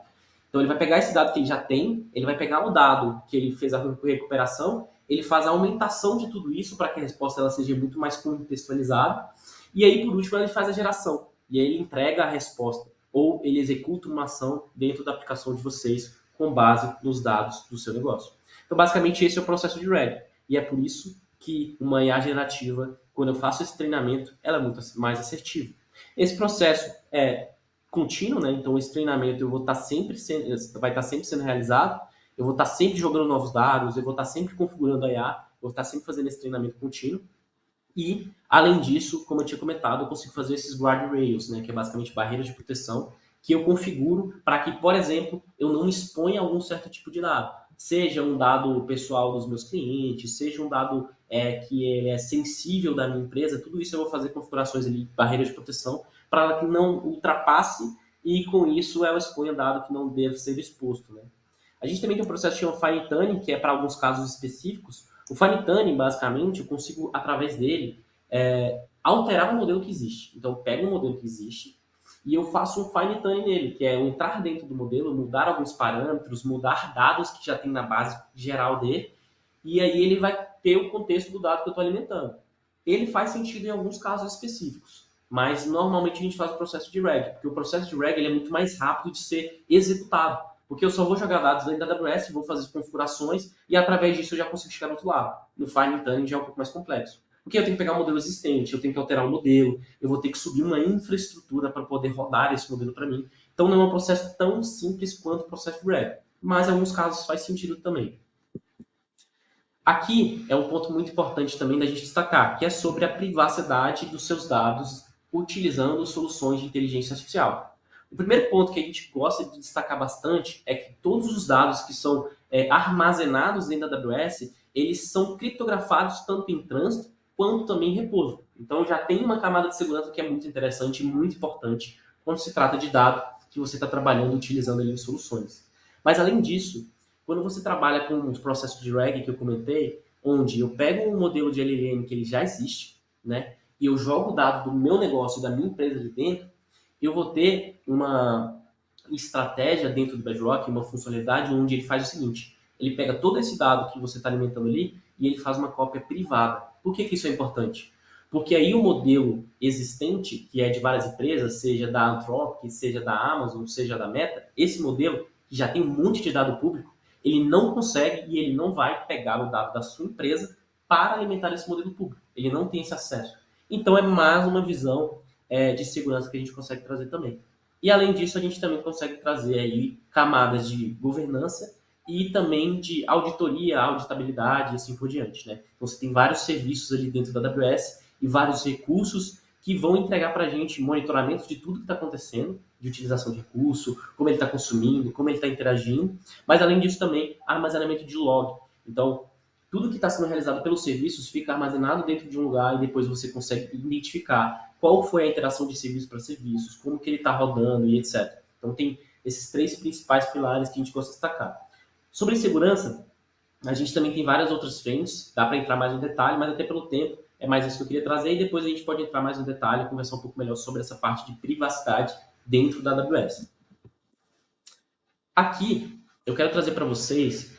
Então, ele vai pegar esse dado que ele já tem, ele vai pegar o dado que ele fez a recuperação, ele faz a aumentação de tudo isso para que a resposta ela seja muito mais contextualizada. E aí, por último, ele faz a geração. E aí ele entrega a resposta. Ou ele executa uma ação dentro da aplicação de vocês com base nos dados do seu negócio. Então, basicamente, esse é o processo de RAG. E é por isso que uma IA generativa, quando eu faço esse treinamento, ela é muito mais assertiva. Esse processo é contínuo, né? Então esse treinamento vai estar sempre sendo realizado, eu vou estar sempre jogando novos dados, eu vou estar sempre configurando a IA, eu vou estar sempre fazendo esse treinamento contínuo. E, além disso, como eu tinha comentado, eu consigo fazer esses guardrails, né? Que é basicamente barreiras de proteção, que eu configuro para que, por exemplo, eu não exponha algum certo tipo de dado. Seja um dado pessoal dos meus clientes, seja um dado que ele é sensível da minha empresa, tudo isso eu vou fazer configurações ali, barreiras de proteção, para que não ultrapasse e, com isso, ela exponha dado que não deve ser exposto, né? A gente também tem um processo que chama Fine Tuning, que é para alguns casos específicos. O Fine Tuning, basicamente, eu consigo, através dele, alterar um modelo que existe. Então, eu pego um modelo que existe e eu faço um Fine Tuning nele, que é eu entrar dentro do modelo, mudar alguns parâmetros, mudar dados que já tem na base geral dele, e aí ele vai ter o contexto do dado que eu estou alimentando. Ele faz sentido em alguns casos específicos, mas normalmente a gente faz o processo de RAG, porque o processo de RAG ele é muito mais rápido de ser executado, porque eu só vou jogar dados dentro da AWS, vou fazer as configurações e através disso eu já consigo chegar do outro lado. No Fine Tuning já é um pouco mais complexo. Porque eu tenho que pegar um modelo existente, eu tenho que alterar o modelo, eu vou ter que subir uma infraestrutura para poder rodar esse modelo para mim. Então não é um processo tão simples quanto o processo de RAG, mas em alguns casos faz sentido também. Aqui é um ponto muito importante também da gente destacar, que é sobre a privacidade dos seus dados utilizando soluções de inteligência artificial. O primeiro ponto que a gente gosta de destacar bastante é que todos os dados que são armazenados dentro da AWS, eles são criptografados tanto em trânsito quanto também em repouso. Então já tem uma camada de segurança que é muito interessante e muito importante quando se trata de dado que você está trabalhando utilizando ali em soluções. Mas além disso, quando você trabalha com os processos de RAG que eu comentei, onde eu pego um modelo de LLM que ele já existe, né, e eu jogo o dado do meu negócio, da minha empresa ali dentro, eu vou ter uma estratégia dentro do Bedrock, uma funcionalidade onde ele faz o seguinte, ele pega todo esse dado que você está alimentando ali e ele faz uma cópia privada. Por que isso é importante? Porque aí o modelo existente, que é de várias empresas, seja da Anthropic, seja da Amazon, seja da Meta, esse modelo, que já tem um monte de dado público, ele não consegue e ele não vai pegar o dado da sua empresa para alimentar esse modelo público. Ele não tem esse acesso. Então é mais uma visão de segurança que a gente consegue trazer também. E além disso, a gente também consegue trazer aí camadas de governança e também de auditoria, auditabilidade e assim por diante, né? Então, você tem vários serviços ali dentro da AWS e vários recursos que vão entregar para a gente monitoramento de tudo que está acontecendo, de utilização de recurso, como ele está consumindo, como ele está interagindo, mas além disso também armazenamento de log. Então, tudo que está sendo realizado pelos serviços fica armazenado dentro de um lugar e depois você consegue identificar qual foi a interação de serviço para serviços, como que ele está rodando e etc. Então, tem esses três principais pilares que a gente gosta de destacar. Sobre segurança, a gente também tem várias outras frentes, dá para entrar mais no detalhe, mas até pelo tempo é mais isso que eu queria trazer e depois a gente pode entrar mais no detalhe e conversar um pouco melhor sobre essa parte de privacidade dentro da AWS. Aqui, eu quero trazer para vocês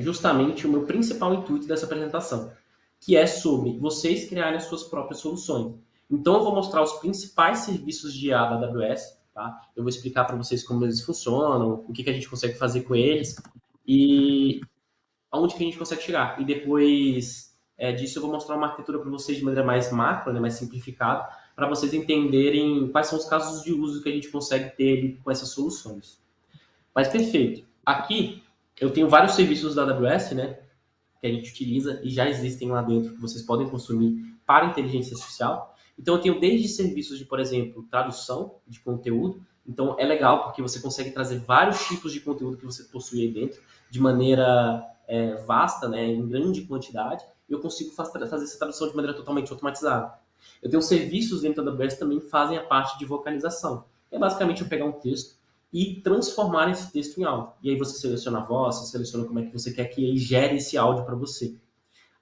justamente o meu principal intuito dessa apresentação, que é sobre vocês criarem as suas próprias soluções. Então, eu vou mostrar os principais serviços de IA da AWS, tá? Eu vou explicar para vocês como eles funcionam, o que a gente consegue fazer com eles e aonde que a gente consegue chegar. E depois disso, eu vou mostrar uma arquitetura para vocês de maneira mais macro, né, mais simplificada, para vocês entenderem quais são os casos de uso que a gente consegue ter com essas soluções. Mas perfeito. Aqui eu tenho vários serviços da AWS, né, que a gente utiliza e já existem lá dentro que vocês podem consumir para inteligência artificial. Então eu tenho desde serviços de, por exemplo, tradução de conteúdo. Então é legal porque você consegue trazer vários tipos de conteúdo que você possui aí dentro de maneira vasta, né, em grande quantidade. E eu consigo fazer essa tradução de maneira totalmente automatizada. Eu tenho serviços dentro da AWS que também fazem a parte de vocalização. É basicamente eu pegar um texto e transformar esse texto em áudio. E aí você seleciona a voz, você seleciona como é que você quer que ele gere esse áudio para você.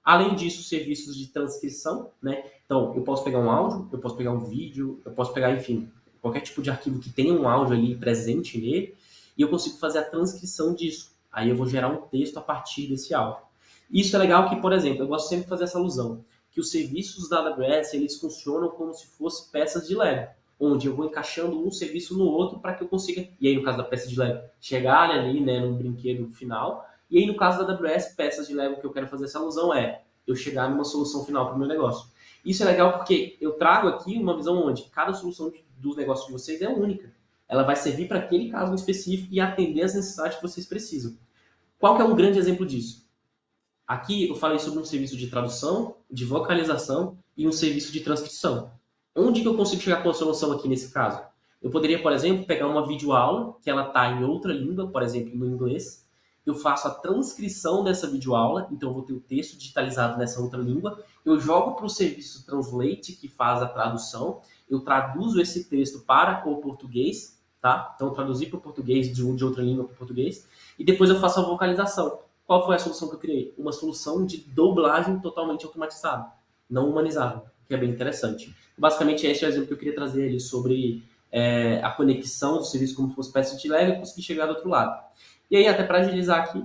Além disso, serviços de transcrição, né? Então, eu posso pegar um áudio, eu posso pegar um vídeo, eu posso pegar, enfim, qualquer tipo de arquivo que tenha um áudio ali presente nele, e eu consigo fazer a transcrição disso. Aí eu vou gerar um texto a partir desse áudio. Isso é legal que, por exemplo, eu gosto sempre de fazer essa alusão, que os serviços da AWS, eles funcionam como se fossem peças de Lego, onde eu vou encaixando um serviço no outro para que eu consiga, e aí no caso da peça de Lego, chegar ali, né, no brinquedo final. E aí no caso da AWS, peças de Lego que eu quero fazer essa alusão é eu chegar numa solução final para o meu negócio. Isso é legal porque eu trago aqui uma visão onde cada solução dos negócios de vocês é única. Ela vai servir para aquele caso específico e atender as necessidades que vocês precisam. Qual que é um grande exemplo disso? Aqui eu falei sobre um serviço de tradução, de vocalização e um serviço de transcrição. Onde que eu consigo chegar com a solução aqui nesse caso? Eu poderia, por exemplo, pegar uma videoaula que ela está em outra língua, por exemplo, no inglês. Eu faço a transcrição dessa videoaula, então eu vou ter o texto digitalizado nessa outra língua. Eu jogo para o serviço Translate, que faz a tradução. Eu traduzo esse texto para o português, tá? Então, eu traduzi para o português de outra língua para o português. E depois eu faço a vocalização. Qual foi a solução que eu criei? Uma solução de dublagem totalmente automatizada, não humanizada, que é bem interessante. Basicamente, esse é o exemplo que eu queria trazer ali sobre a conexão do serviço como se fosse peça de Lego e conseguir chegar do outro lado. E aí, até para agilizar aqui,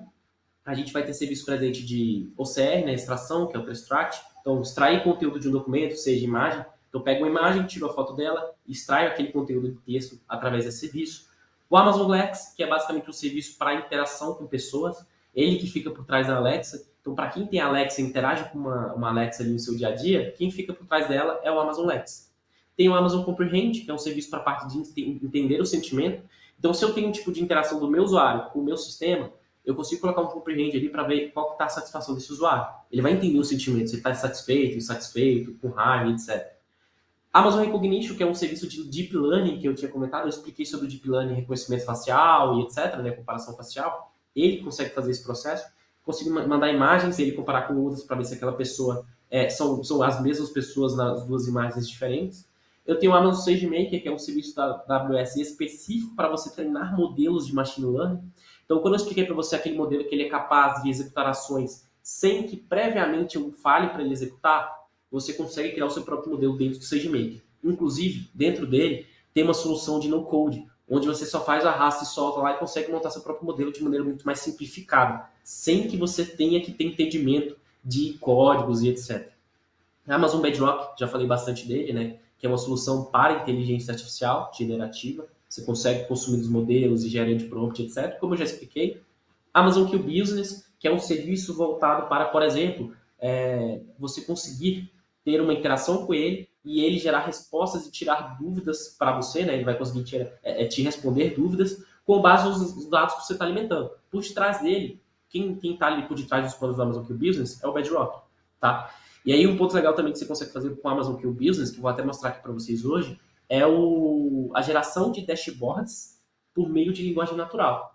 a gente vai ter serviço presente de OCR, né, extração, que é o extract. Então, extrair conteúdo de um documento, seja imagem. Então, eu pego uma imagem, tiro a foto dela, extraio aquele conteúdo de texto através desse serviço. O Amazon Lex, que é basicamente um serviço para interação com pessoas, ele que fica por trás da Alexa. Então, para quem tem Alexa e interage com uma Alexa ali no seu dia a dia, quem fica por trás dela é o Amazon Lex. Tem o Amazon Comprehend, que é um serviço para a parte de entender o sentimento. Então, se eu tenho um tipo de interação do meu usuário com o meu sistema, eu consigo colocar um comprehend ali para ver qual está a satisfação desse usuário. Ele vai entender os sentimentos, se ele está satisfeito, insatisfeito, com raiva, etc. Amazon Recognition, que é um serviço de Deep Learning que eu tinha comentado, eu expliquei sobre o Deep Learning, reconhecimento facial e etc, né, comparação facial. Ele consegue fazer esse processo, consigo mandar imagens, ele comparar com outras para ver se aquela pessoa são as mesmas pessoas nas duas imagens diferentes. Eu tenho o Amazon SageMaker, que é um serviço da AWS específico para você treinar modelos de machine learning. Então, quando eu expliquei para você aquele modelo que ele é capaz de executar ações sem que previamente eu fale para ele executar, você consegue criar o seu próprio modelo dentro do SageMaker. Inclusive, dentro dele, tem uma solução de no-code, onde você só faz o arrasto e solta lá e consegue montar seu próprio modelo de maneira muito mais simplificada, sem que você tenha que ter entendimento de códigos e etc. A Amazon Bedrock, já falei bastante dele, né? Que é uma solução para inteligência artificial generativa. Você consegue consumir os modelos e gerar de prompt, etc. Como eu já expliquei. Amazon Q Business, que é um serviço voltado para, por exemplo, você conseguir ter uma interação com ele e ele gerar respostas e tirar dúvidas para você, né? Ele vai conseguir te responder dúvidas com base nos dados que você está alimentando. Por detrás dele, quem está ali por detrás dos planos do Amazon Q Business é o Bedrock, tá? E aí um ponto legal também que você consegue fazer com o Amazon Q Business, que eu vou até mostrar aqui para vocês hoje, é a geração de dashboards por meio de linguagem natural.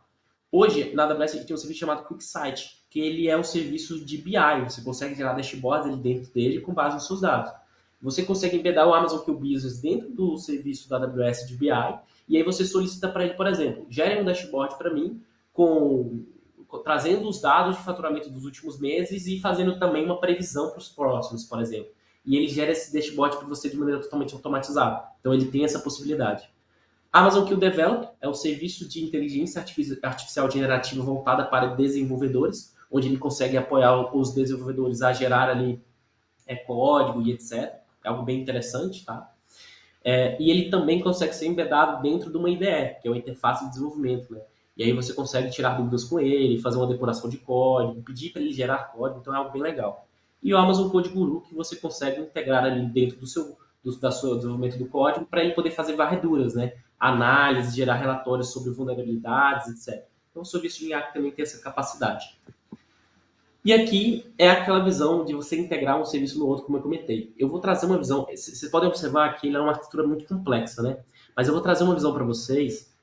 Hoje, na AWS, a gente tem um serviço chamado QuickSight, que ele é um serviço de BI. Você consegue gerar dashboards ali dentro dele com base nos seus dados. Você consegue embedar o Amazon Q Business dentro do serviço da AWS de BI, e aí você solicita para ele, por exemplo, gere um dashboard para mim trazendo os dados de faturamento dos últimos meses e fazendo também uma previsão para os próximos, por exemplo. E ele gera esse dashboard para você de maneira totalmente automatizada. Então, ele tem essa possibilidade. Amazon Q Develop é um serviço de inteligência artificial generativa voltada para desenvolvedores, onde ele consegue apoiar os desenvolvedores a gerar ali código e etc. É algo bem interessante, tá? E ele também consegue ser embedado dentro de uma IDE, que é uma interface de desenvolvimento, né? E aí você consegue tirar dúvidas com ele, fazer uma depuração de código, pedir para ele gerar código, então é algo bem legal. E o Amazon Code Guru, que você consegue integrar ali dentro do seu desenvolvimento do código para ele poder fazer varreduras, né? Análise, gerar relatórios sobre vulnerabilidades, etc. Então o serviço de IA também tem essa capacidade. E aqui é aquela visão de você integrar um serviço no outro, como eu comentei. Eu vou trazer uma visão, vocês podem observar que ele é uma arquitetura muito complexa, né? Mas eu vou trazer uma visão para vocês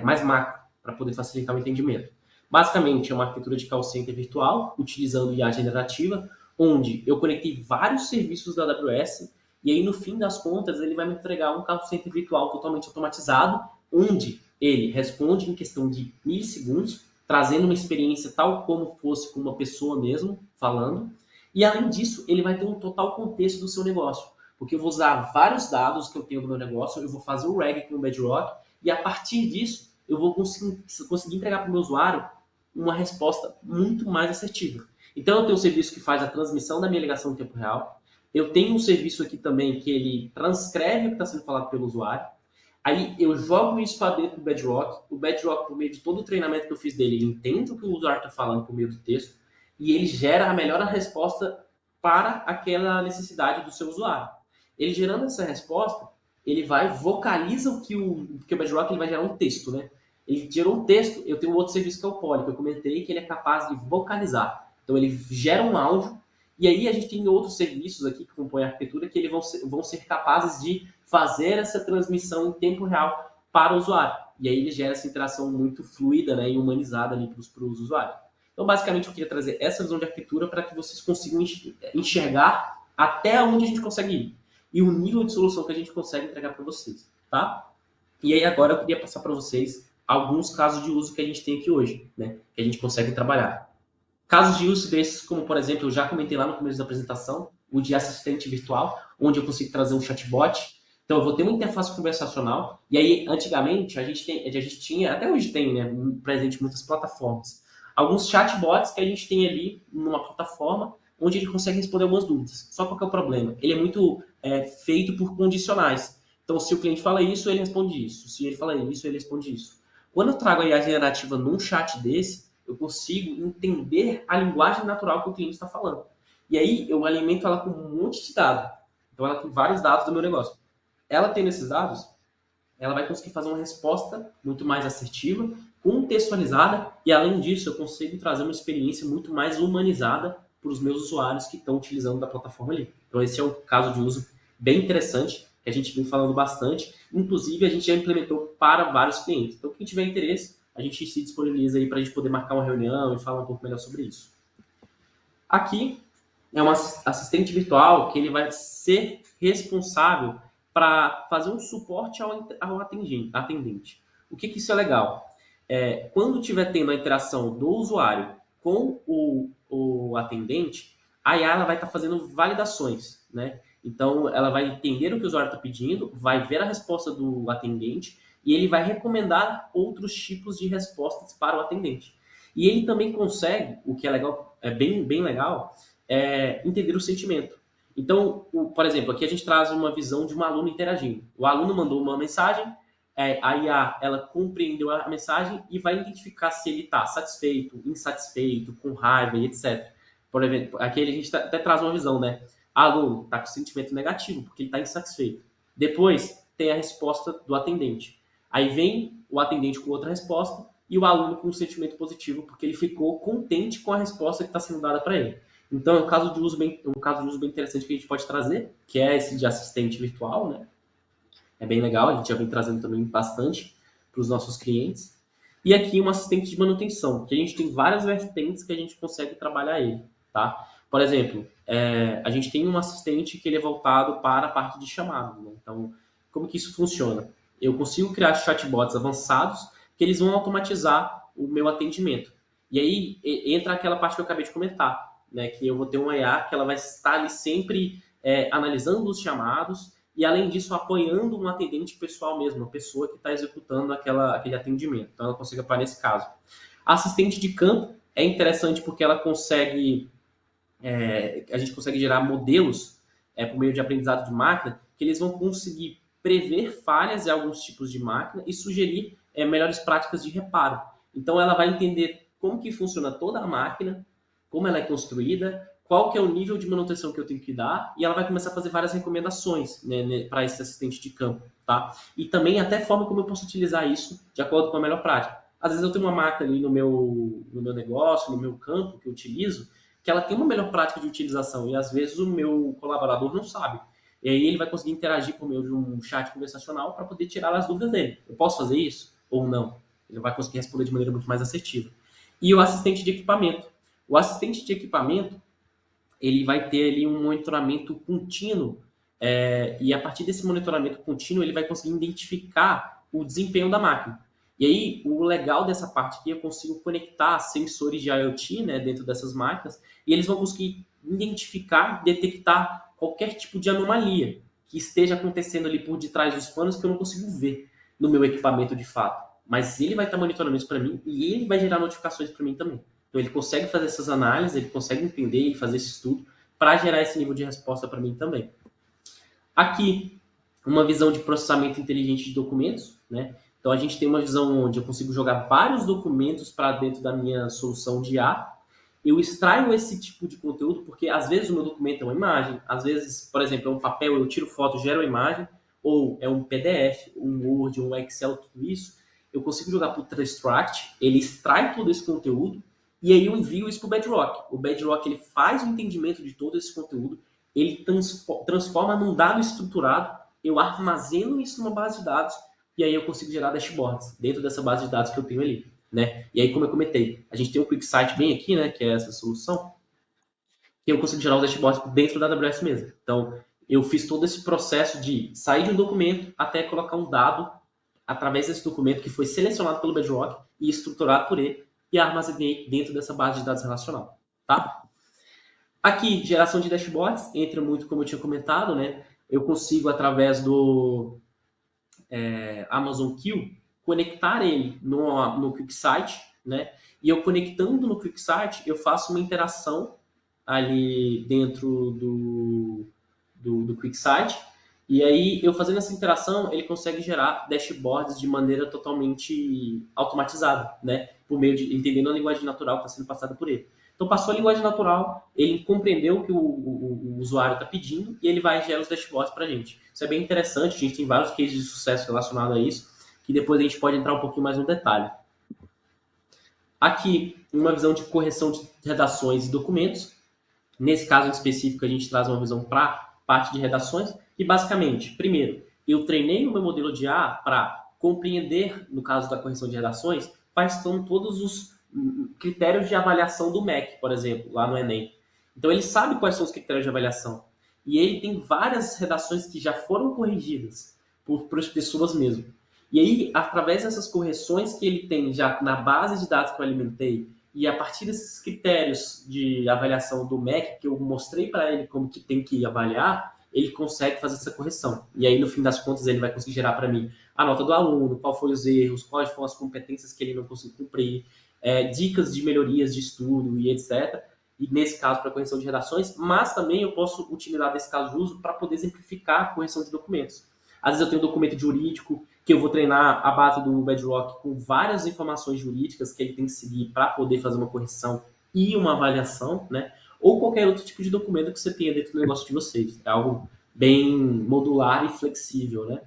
mais macro, para poder facilitar o entendimento. Basicamente, é uma arquitetura de call center virtual, utilizando IA generativa, onde eu conectei vários serviços da AWS, e aí, no fim das contas, ele vai me entregar um call center virtual totalmente automatizado, onde ele responde em questão de milissegundos, trazendo uma experiência tal como fosse com uma pessoa mesmo, falando. E, além disso, ele vai ter um total contexto do seu negócio, porque eu vou usar vários dados que eu tenho do meu negócio, eu vou fazer o RAG com o Bedrock, e, a partir disso, eu vou conseguir entregar para o meu usuário uma resposta muito mais assertiva. Então, eu tenho um serviço que faz a transmissão da minha ligação em tempo real. Eu tenho um serviço aqui também que ele transcreve o que está sendo falado pelo usuário. Aí eu jogo isso para dentro do Bedrock. O Bedrock, por meio de todo o treinamento que eu fiz dele, ele entende o que o usuário está falando por meio do texto e ele gera a melhor resposta para aquela necessidade do seu usuário. Ele gerando essa resposta, ele vocaliza o que o Bedrock ele vai gerar um texto, né? Ele gerou um texto, eu tenho um outro serviço que é o Poly, que eu comentei, que ele é capaz de vocalizar. Então ele gera um áudio, e aí a gente tem outros serviços aqui que compõem a arquitetura que eles vão ser capazes de fazer essa transmissão em tempo real para o usuário. E aí ele gera essa interação muito fluida, né, e humanizada ali para os usuários. Então, basicamente, eu queria trazer essa visão de arquitetura para que vocês consigam enxergar até onde a gente consegue ir e o nível de solução que a gente consegue entregar para vocês, tá? E aí agora eu queria passar para vocês alguns casos de uso que a gente tem aqui hoje, né? Que a gente consegue trabalhar. Casos de uso desses, como por exemplo, eu já comentei lá no começo da apresentação, o de assistente virtual, onde eu consigo trazer um chatbot. Então eu vou ter uma interface conversacional, e aí antigamente a gente tinha, até hoje tem, né, presente em muitas plataformas, alguns chatbots que a gente tem ali numa plataforma onde ele consegue responder algumas dúvidas. Só qual que é o problema? Ele é muito feito por condicionais. Então, se o cliente fala isso, ele responde isso. Se ele fala isso, ele responde isso. Quando eu trago a IA generativa num chat desse, eu consigo entender a linguagem natural que o cliente está falando. E aí, eu alimento ela com um monte de dados. Então, ela tem vários dados do meu negócio. Ela tendo esses dados, ela vai conseguir fazer uma resposta muito mais assertiva, contextualizada, e além disso, eu consigo trazer uma experiência muito mais humanizada para os meus usuários que estão utilizando da plataforma ali. Então, esse é um caso de uso bem interessante, que a gente vem falando bastante. Inclusive, a gente já implementou para vários clientes. Então, quem tiver interesse, a gente se disponibiliza aí para a gente poder marcar uma reunião e falar um pouco melhor sobre isso. Aqui é um assistente virtual que ele vai ser responsável para fazer um suporte ao atendente. O que isso é legal? Quando estiver tendo a interação do usuário com o atendente, a IA ela vai estar fazendo validações, né? Então, ela vai entender o que o usuário está pedindo, vai ver a resposta do atendente e ele vai recomendar outros tipos de respostas para o atendente. E ele também consegue, o que é legal, é bem legal, entender o sentimento. Então, por exemplo, aqui a gente traz uma visão de um aluno interagindo. O aluno mandou uma mensagem, a IA ela compreendeu a mensagem e vai identificar se ele está satisfeito, insatisfeito, com raiva e etc. Por exemplo, aqui a gente até traz uma visão, né? Aluno está com sentimento negativo porque ele está insatisfeito. Depois tem a resposta do atendente. Aí vem o atendente com outra resposta e o aluno com um sentimento positivo porque ele ficou contente com a resposta que está sendo dada para ele. Então é um caso de uso bem interessante que a gente pode trazer, que é esse de assistente virtual, né? É bem legal, a gente já vem trazendo também bastante para os nossos clientes. E aqui um assistente de manutenção, que a gente tem várias vertentes que a gente consegue trabalhar ele, tá? Por exemplo, a gente tem um assistente que ele é voltado para a parte de chamado, né? Então, como que isso funciona? Eu consigo criar chatbots avançados que eles vão automatizar o meu atendimento. E aí entra aquela parte que eu acabei de comentar, né? Que eu vou ter uma IA que ela vai estar ali sempre analisando os chamados e, além disso, apoiando um atendente pessoal mesmo, uma pessoa que está executando aquele atendimento. Então, ela consegue apoiar nesse caso. A assistente de campo é interessante porque ela consegue, a gente consegue gerar modelos por meio de aprendizado de máquina, que eles vão conseguir prever falhas em alguns tipos de máquina e sugerir melhores práticas de reparo. Então, ela vai entender como que funciona toda a máquina, como ela é construída, qual que é o nível de manutenção que eu tenho que dar, e ela vai começar a fazer várias recomendações, né, para esse assistente de campo, tá? E também até a forma como eu posso utilizar isso de acordo com a melhor prática. Às vezes eu tenho uma máquina ali no meu negócio, no meu campo que eu utilizo, que ela tem uma melhor prática de utilização, e às vezes o meu colaborador não sabe. E aí ele vai conseguir interagir por meio de um chat conversacional para poder tirar as dúvidas dele. Eu posso fazer isso ou não? Ele vai conseguir responder de maneira muito mais assertiva. E o assistente de equipamento. O assistente de equipamento, ele vai ter ali um monitoramento contínuo e a partir desse monitoramento contínuo ele vai conseguir identificar o desempenho da máquina. E aí, o legal dessa parte aqui, eu consigo conectar sensores de IoT, né, dentro dessas máquinas e eles vão conseguir identificar, detectar qualquer tipo de anomalia que esteja acontecendo ali por detrás dos panos que eu não consigo ver no meu equipamento de fato. Mas ele vai estar monitorando isso para mim e ele vai gerar notificações para mim também. Então, ele consegue fazer essas análises, ele consegue entender e fazer esse estudo para gerar esse nível de resposta para mim também. Aqui, uma visão de processamento inteligente de documentos, né? Então, a gente tem uma visão onde eu consigo jogar vários documentos para dentro da minha solução de IA. Eu extraio esse tipo de conteúdo porque, às vezes, o meu documento é uma imagem, às vezes, por exemplo, é um papel, eu tiro foto, gero a imagem, ou é um PDF, um Word, um Excel, tudo isso. Eu consigo jogar para o Transtract, ele extrai todo esse conteúdo, e aí eu envio isso para o Bedrock. O Bedrock ele faz o entendimento de todo esse conteúdo, ele transforma num dado estruturado, eu armazeno isso numa base de dados, e aí eu consigo gerar dashboards dentro dessa base de dados que eu tenho ali, né? E aí, como eu comentei, a gente tem o QuickSight bem aqui, né, que é essa solução, que eu consigo gerar os dashboards dentro da AWS mesmo. Então, eu fiz todo esse processo de sair de um documento até colocar um dado através desse documento que foi selecionado pelo Bedrock e estruturado por ele e armazenei dentro dessa base de dados relacional, tá? Aqui, geração de dashboards, entra muito como eu tinha comentado, né? Eu consigo, através do Amazon Q, conectar ele no QuickSight, né? E eu conectando no QuickSight, eu faço uma interação ali dentro do QuickSight, e aí eu fazendo essa interação, ele consegue gerar dashboards de maneira totalmente automatizada, né? Por meio de entendendo a linguagem natural que está sendo passada por ele. Então passou a linguagem natural, ele compreendeu o que o usuário está pedindo e ele vai gerar os dashboards para a gente. Isso é bem interessante, a gente tem vários cases de sucesso relacionados a isso, que depois a gente pode entrar um pouquinho mais no detalhe. Aqui, uma visão de correção de redações e documentos. Nesse caso em específico, a gente traz uma visão para parte de redações, e basicamente, primeiro, eu treinei o meu modelo de IA para compreender, no caso da correção de redações, quais são todos os critérios de avaliação do MEC, por exemplo, lá no Enem. Então ele sabe quais são os critérios de avaliação. E ele tem várias redações que já foram corrigidas por pessoas mesmo. E aí, através dessas correções que ele tem já na base de dados que eu alimentei, e a partir desses critérios de avaliação do MEC, que eu mostrei para ele como que tem que avaliar, ele consegue fazer essa correção. E aí, no fim das contas, ele vai conseguir gerar para mim a nota do aluno, qual foram os erros, quais foram as competências que ele não conseguiu cumprir, dicas de melhorias de estudo e etc. E nesse caso, para correção de redações, mas também eu posso utilizar desse caso de uso para poder exemplificar a correção de documentos. Às vezes eu tenho um documento jurídico que eu vou treinar a base do Bedrock com várias informações jurídicas que ele tem que seguir para poder fazer uma correção e uma avaliação, né? Ou qualquer outro tipo de documento que você tenha dentro do negócio de vocês. É algo bem modular e flexível, né?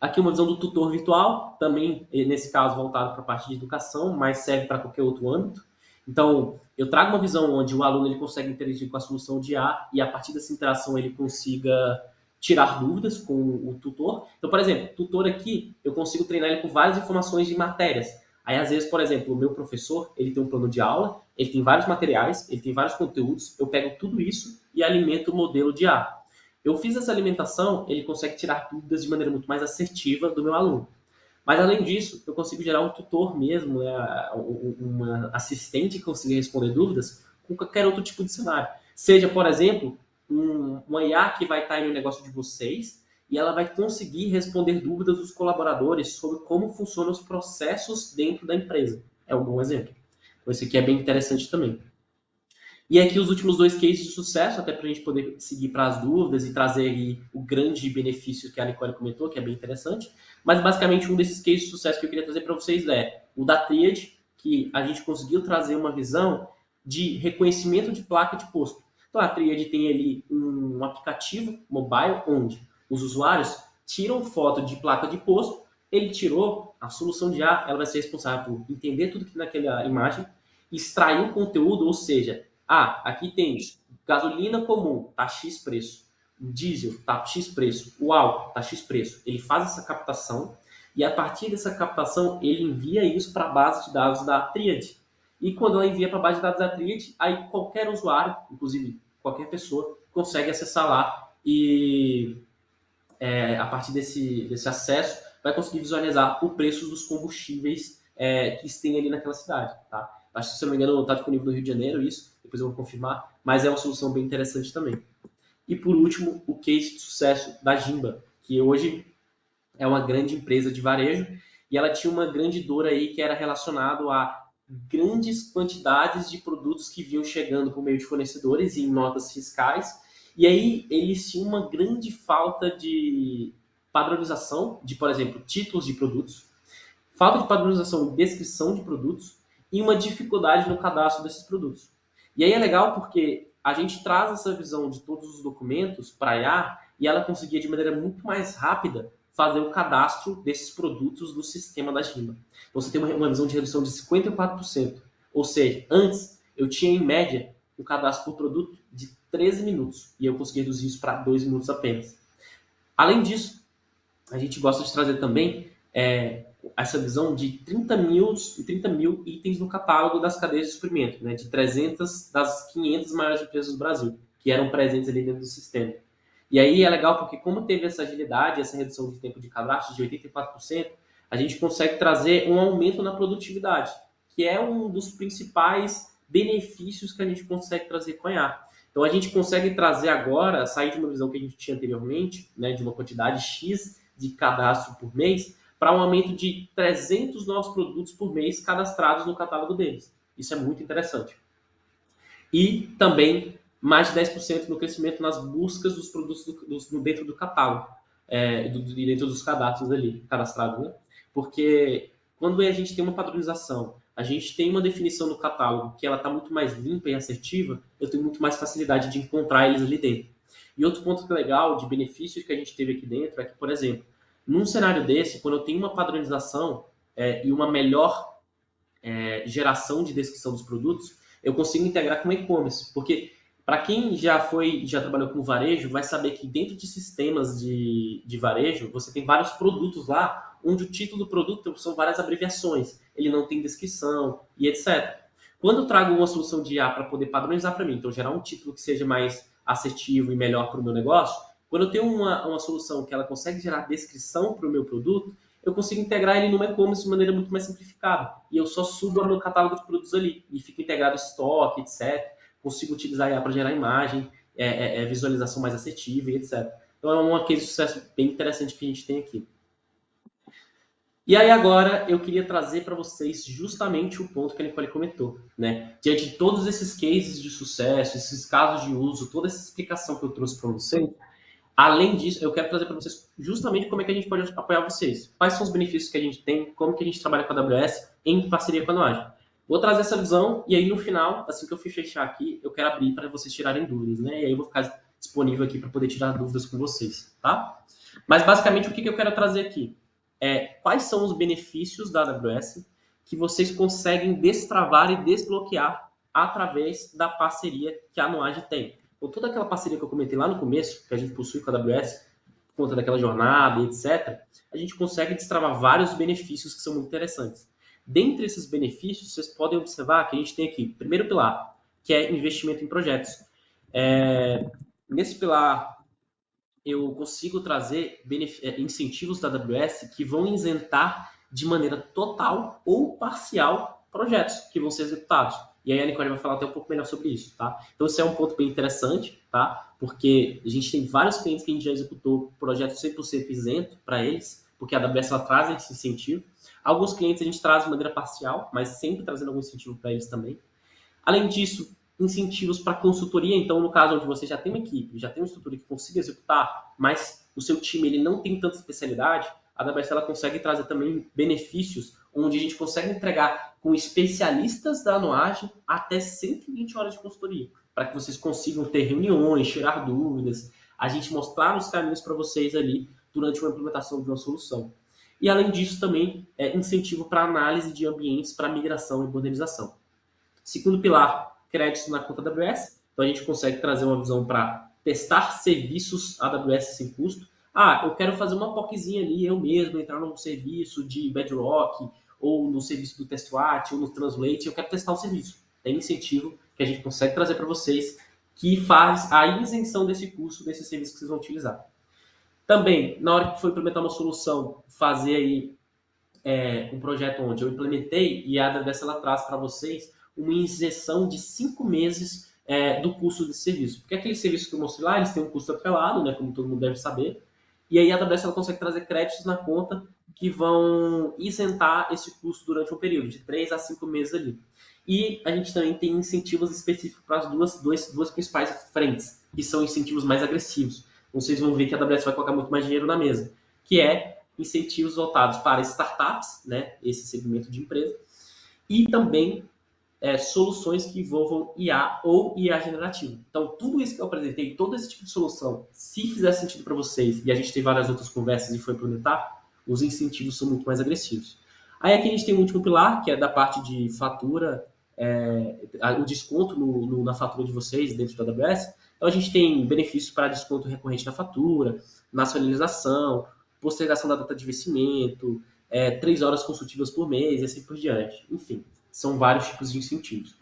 Aqui uma visão do tutor virtual, também nesse caso voltado para a parte de educação, mas serve para qualquer outro âmbito. Então, eu trago uma visão onde o aluno ele consegue interagir com a solução de IA e a partir dessa interação ele consiga tirar dúvidas com o tutor. Então, por exemplo, tutor aqui, eu consigo treinar ele com várias informações de matérias. Aí, às vezes, por exemplo, o meu professor, ele tem um plano de aula, ele tem vários materiais, ele tem vários conteúdos, eu pego tudo isso e alimento o modelo de IA. Eu fiz essa alimentação, ele consegue tirar dúvidas de maneira muito mais assertiva do meu aluno. Mas, além disso, eu consigo gerar um tutor mesmo, né, uma assistente que consiga responder dúvidas com qualquer outro tipo de cenário. Seja, por exemplo, uma IA que vai estar aí no negócio de vocês e ela vai conseguir responder dúvidas dos colaboradores sobre como funcionam os processos dentro da empresa. É um bom exemplo. Então, esse aqui é bem interessante também. E aqui os últimos dois cases de sucesso, até para a gente poder seguir para as dúvidas e trazer aí o grande benefício que a Nicole comentou, que é bem interessante. Mas basicamente um desses cases de sucesso que eu queria trazer para vocês é o da Triad, que a gente conseguiu trazer uma visão de reconhecimento de placa de posto. Então a Triad tem ali um aplicativo mobile onde os usuários tiram foto de placa de posto, ele tirou, a solução de IA ela vai ser responsável por entender tudo que naquela imagem, extrair o conteúdo, ou seja, aqui tem gasolina comum, tá X preço. Diesel, tá X preço. O álcool, tá X preço. Ele faz essa captação e a partir dessa captação ele envia isso para a base de dados da Triad. E quando ela envia para a base de dados da Triad, aí qualquer usuário, inclusive qualquer pessoa, consegue acessar lá e a partir desse acesso vai conseguir visualizar o preço dos combustíveis que tem ali naquela cidade, tá? Acho que, se não me engano, está disponível no Rio de Janeiro isso, depois eu vou confirmar, mas é uma solução bem interessante também. E por último, o case de sucesso da Jimba, que hoje é uma grande empresa de varejo e ela tinha uma grande dor aí que era relacionado a grandes quantidades de produtos que vinham chegando por meio de fornecedores e em notas fiscais. E aí eles tinham uma grande falta de padronização de, por exemplo, títulos de produtos, falta de padronização e descrição de produtos e uma dificuldade no cadastro desses produtos. E aí é legal porque a gente traz essa visão de todos os documentos para a IA e ela conseguia de maneira muito mais rápida fazer o cadastro desses produtos no sistema da Jimba. Então você tem uma visão de redução de 54%. Ou seja, antes eu tinha em média um cadastro por produto de 13 minutos e eu consegui reduzir isso para 2 minutos apenas. Além disso, a gente gosta de trazer também essa visão de 30 mil itens no catálogo das cadeias de suprimento, né, de 300 das 500 maiores empresas do Brasil, que eram presentes ali dentro do sistema. E aí é legal porque como teve essa agilidade, essa redução de tempo de cadastro de 84%, a gente consegue trazer um aumento na produtividade, que é um dos principais benefícios que a gente consegue trazer com a IA. Então a gente consegue trazer agora, sair de uma visão que a gente tinha anteriormente, né, de uma quantidade X de cadastro por mês, para um aumento de 300 novos produtos por mês cadastrados no catálogo deles. Isso é muito interessante. E também mais de 10% no crescimento nas buscas dos produtos dentro do catálogo, dentro dos cadastros ali, cadastrados, né? Porque quando a gente tem uma padronização, a gente tem uma definição no catálogo que ela está muito mais limpa e assertiva, eu tenho muito mais facilidade de encontrar eles ali dentro. E outro ponto que é legal de benefícios que a gente teve aqui dentro é que, por exemplo, num cenário desse, quando eu tenho uma padronização e uma melhor geração de descrição dos produtos, eu consigo integrar com e-commerce. Porque para quem já trabalhou com varejo, vai saber que dentro de sistemas de varejo, você tem vários produtos lá, onde o título do produto são várias abreviações, ele não tem descrição e etc. Quando eu trago uma solução de IA para poder padronizar para mim, então gerar um título que seja mais assertivo e melhor para o meu negócio, quando eu tenho uma solução que ela consegue gerar descrição para o meu produto, eu consigo integrar ele no e-commerce de maneira muito mais simplificada. E eu só subo o meu catálogo de produtos ali. E fica integrado estoque, etc. Consigo utilizar a IA para gerar imagem, visualização mais assertiva e etc. Então é um case de sucesso bem interessante que a gente tem aqui. E aí agora eu queria trazer para vocês justamente o ponto que a Nicole comentou, né? Diante de todos esses cases de sucesso, esses casos de uso, toda essa explicação que eu trouxe para vocês, além disso, eu quero trazer para vocês justamente como é que a gente pode apoiar vocês. Quais são os benefícios que a gente tem, como que a gente trabalha com a AWS em parceria com a Nuage. Vou trazer essa visão e aí no final, assim que eu fechar aqui, eu quero abrir para vocês tirarem dúvidas, né? E aí eu vou ficar disponível aqui para poder tirar dúvidas com vocês, tá? Mas basicamente o que eu quero trazer aqui é quais são os benefícios da AWS que vocês conseguem destravar e desbloquear através da parceria que a Nuage tem. Então, toda aquela parceria que eu comentei lá no começo, que a gente possui com a AWS, por conta daquela jornada e etc., a gente consegue destravar vários benefícios que são muito interessantes. Dentre esses benefícios, vocês podem observar que a gente tem aqui, primeiro pilar, que é investimento em projetos. Nesse pilar, eu consigo trazer incentivos da AWS que vão isentar de maneira total ou parcial projetos que vão ser executados. E aí a Nicole vai falar até um pouco melhor sobre isso, tá? Então esse é um ponto bem interessante, tá? Porque a gente tem vários clientes que a gente já executou projetos 100% isento para eles, porque a AWS ela traz esse incentivo. Alguns clientes a gente traz de maneira parcial, mas sempre trazendo algum incentivo para eles também. Além disso, incentivos para consultoria. Então, no caso onde você já tem uma equipe, já tem uma estrutura que consiga executar, mas o seu time ele não tem tanta especialidade, a AWS ela consegue trazer também benefícios onde a gente consegue entregar com especialistas da Nuage até 120 horas de consultoria, para que vocês consigam ter reuniões, tirar dúvidas, a gente mostrar os caminhos para vocês ali durante uma implementação de uma solução. E além disso também incentivo para análise de ambientes para migração e modernização. Segundo pilar, créditos na conta AWS. Então a gente consegue trazer uma visão para testar serviços AWS sem custo. Ah, eu quero fazer uma POCzinha ali, eu mesmo, entrar num serviço de Bedrock, ou no serviço do TestWatch, ou no Translate, eu quero testar um serviço. Tem incentivo que a gente consegue trazer para vocês que faz a isenção desse custo, desse serviço que vocês vão utilizar. Também, na hora que for implementar uma solução, fazer aí um projeto onde eu implementei e a AWS ela traz para vocês uma isenção de 5 meses do custo desse serviço. Porque aqueles serviços que eu mostrei lá, eles têm um custo atrelado, né, como todo mundo deve saber, e aí a AWS ela consegue trazer créditos na conta que vão isentar esse custo durante um período, de 3 a 5 meses ali. E a gente também tem incentivos específicos para as duas principais frentes, que são incentivos mais agressivos. Vocês vão ver que a AWS vai colocar muito mais dinheiro na mesa, que é incentivos voltados para startups, né, esse segmento de empresa, e também soluções que envolvam IA ou IA generativa. Então, tudo isso que eu apresentei, todo esse tipo de solução, se fizer sentido para vocês, e a gente tem várias outras conversas e foi implementar, os incentivos são muito mais agressivos. Aí aqui a gente tem o último pilar, que é da parte de fatura, o desconto na fatura de vocês dentro da AWS. Então, a gente tem benefícios para desconto recorrente na fatura, nacionalização, postergação da data de vencimento, 3 horas consultivas por mês e assim por diante. Enfim, são vários tipos de incentivos.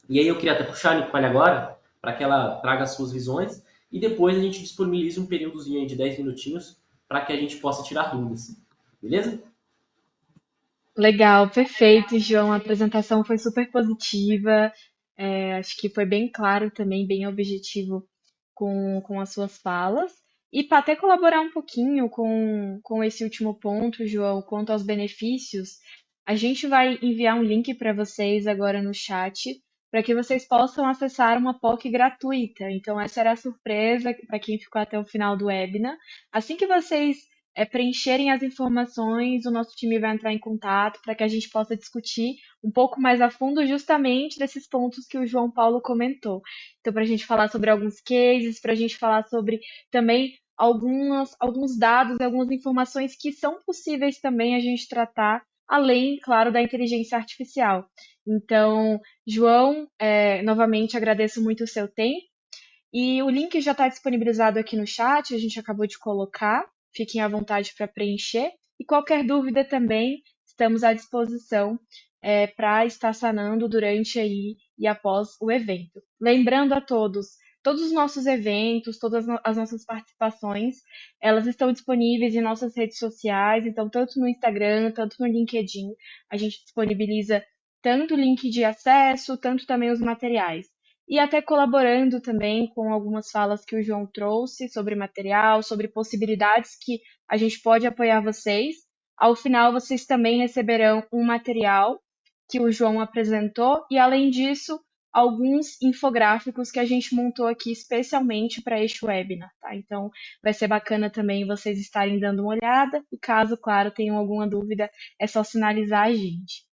E aí eu queria até puxar a Nicole agora, para que ela traga as suas visões, e depois a gente disponibilize um períodozinho aí de 10 minutinhos para que a gente possa tirar dúvidas. Beleza? Legal, perfeito, João. A apresentação foi super positiva. Acho que foi bem claro também, bem objetivo com as suas falas. E para até colaborar um pouquinho com esse último ponto, João, quanto aos benefícios, a gente vai enviar um link para vocês agora no chat, para que vocês possam acessar uma POC gratuita. Então, essa era a surpresa para quem ficou até o final do webinar. Assim que vocês preencherem as informações, o nosso time vai entrar em contato para que a gente possa discutir um pouco mais a fundo justamente desses pontos que o João Paulo comentou. Então, para a gente falar sobre alguns cases, para a gente falar sobre também alguns dados, algumas informações que são possíveis também a gente tratar, além, claro, da inteligência artificial. Então, João, novamente agradeço muito o seu tempo. E o link já está disponibilizado aqui no chat, a gente acabou de colocar. Fiquem à vontade para preencher. E qualquer dúvida também, estamos à disposição para estar sanando durante aí e após o evento. Lembrando a todos, todos os nossos eventos, todas as nossas participações, elas estão disponíveis em nossas redes sociais, então tanto no Instagram, tanto no LinkedIn, a gente disponibiliza tanto o link de acesso, tanto também os materiais e até colaborando também com algumas falas que o João trouxe sobre material, sobre possibilidades que a gente pode apoiar vocês. Ao final, vocês também receberão um material que o João apresentou e, além disso, alguns infográficos que a gente montou aqui especialmente para este webinar, tá? Então, vai ser bacana também vocês estarem dando uma olhada e, caso, claro, tenham alguma dúvida, é só sinalizar a gente.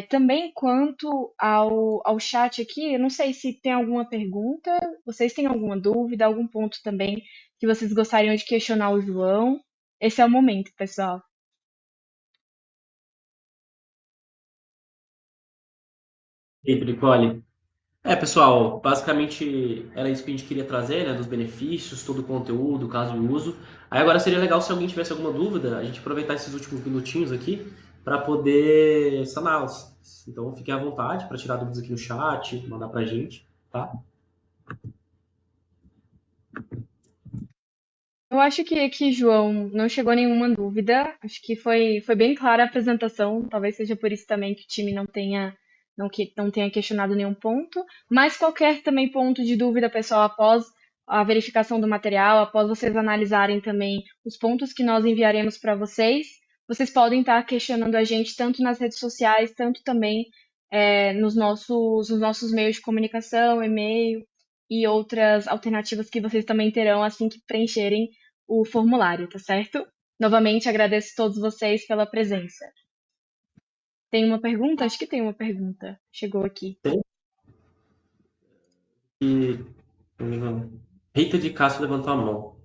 Também quanto ao chat aqui, eu não sei se tem alguma pergunta, vocês têm alguma dúvida, algum ponto também que vocês gostariam de questionar o João? Esse é o momento, pessoal. E aí, Nicole? Pessoal, basicamente era isso que a gente queria trazer, né, dos benefícios, todo o conteúdo, caso de uso. Aí agora seria legal se alguém tivesse alguma dúvida, a gente aproveitar esses últimos minutinhos aqui para poder saná-las. Então fiquem à vontade para tirar dúvidas aqui no chat, mandar para a gente, tá? Eu acho que aqui, João, não chegou nenhuma dúvida. Acho que foi bem clara a apresentação. Talvez seja por isso também que o time não tenha questionado nenhum ponto. Mas qualquer também ponto de dúvida, pessoal, após a verificação do material, após vocês analisarem também os pontos que nós enviaremos para vocês, vocês podem estar questionando a gente tanto nas redes sociais, tanto também nos nossos meios de comunicação, e-mail e outras alternativas que vocês também terão assim que preencherem o formulário, tá certo? Novamente, agradeço a todos vocês pela presença. Tem uma pergunta? Acho que tem uma pergunta. Chegou aqui. Tem? E Rita de Castro levantou a mão.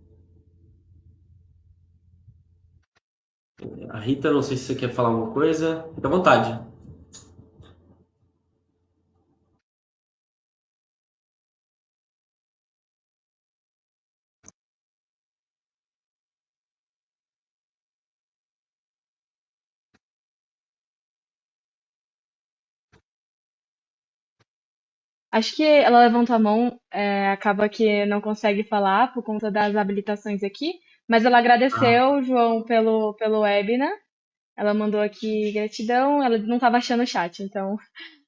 A Rita, não sei se você quer falar alguma coisa. Fica à vontade. Acho que ela levantou a mão, acaba que não consegue falar por conta das habilitações aqui, mas ela Ah, agradeceu, João, pelo webinar. Ela mandou aqui gratidão, ela não estava achando o chat, então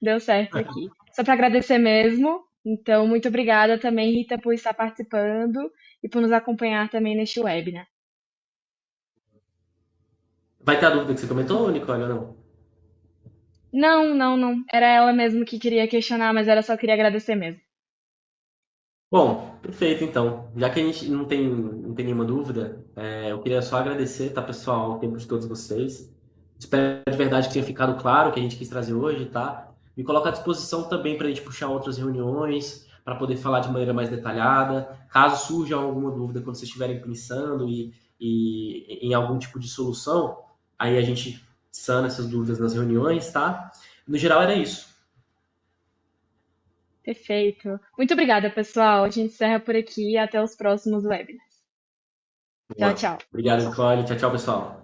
deu certo aqui. Só para agradecer mesmo. Então, muito obrigada também, Rita, por estar participando e por nos acompanhar também neste webinar. vai ter a dúvida que você comentou, Nicole, ou não? Não, não, não. Era ela mesmo que queria questionar, mas ela só queria agradecer mesmo. Bom, perfeito então. Já que a gente não tem nenhuma dúvida, eu queria só agradecer, tá, pessoal, o tempo de todos vocês. Espero de verdade que tenha ficado claro o que a gente quis trazer hoje, tá? Me coloco à disposição também para a gente puxar outras reuniões, para poder falar de maneira mais detalhada. Caso surja alguma dúvida quando vocês estiverem pensando e em algum tipo de solução, aí a gente sana essas dúvidas nas reuniões, tá? No geral era isso. Perfeito. Muito obrigada, pessoal. A gente encerra por aqui e até os próximos webinars. Vamos Tchau, lá. tchau. Obrigado, Nicole. Tchau, tchau, pessoal.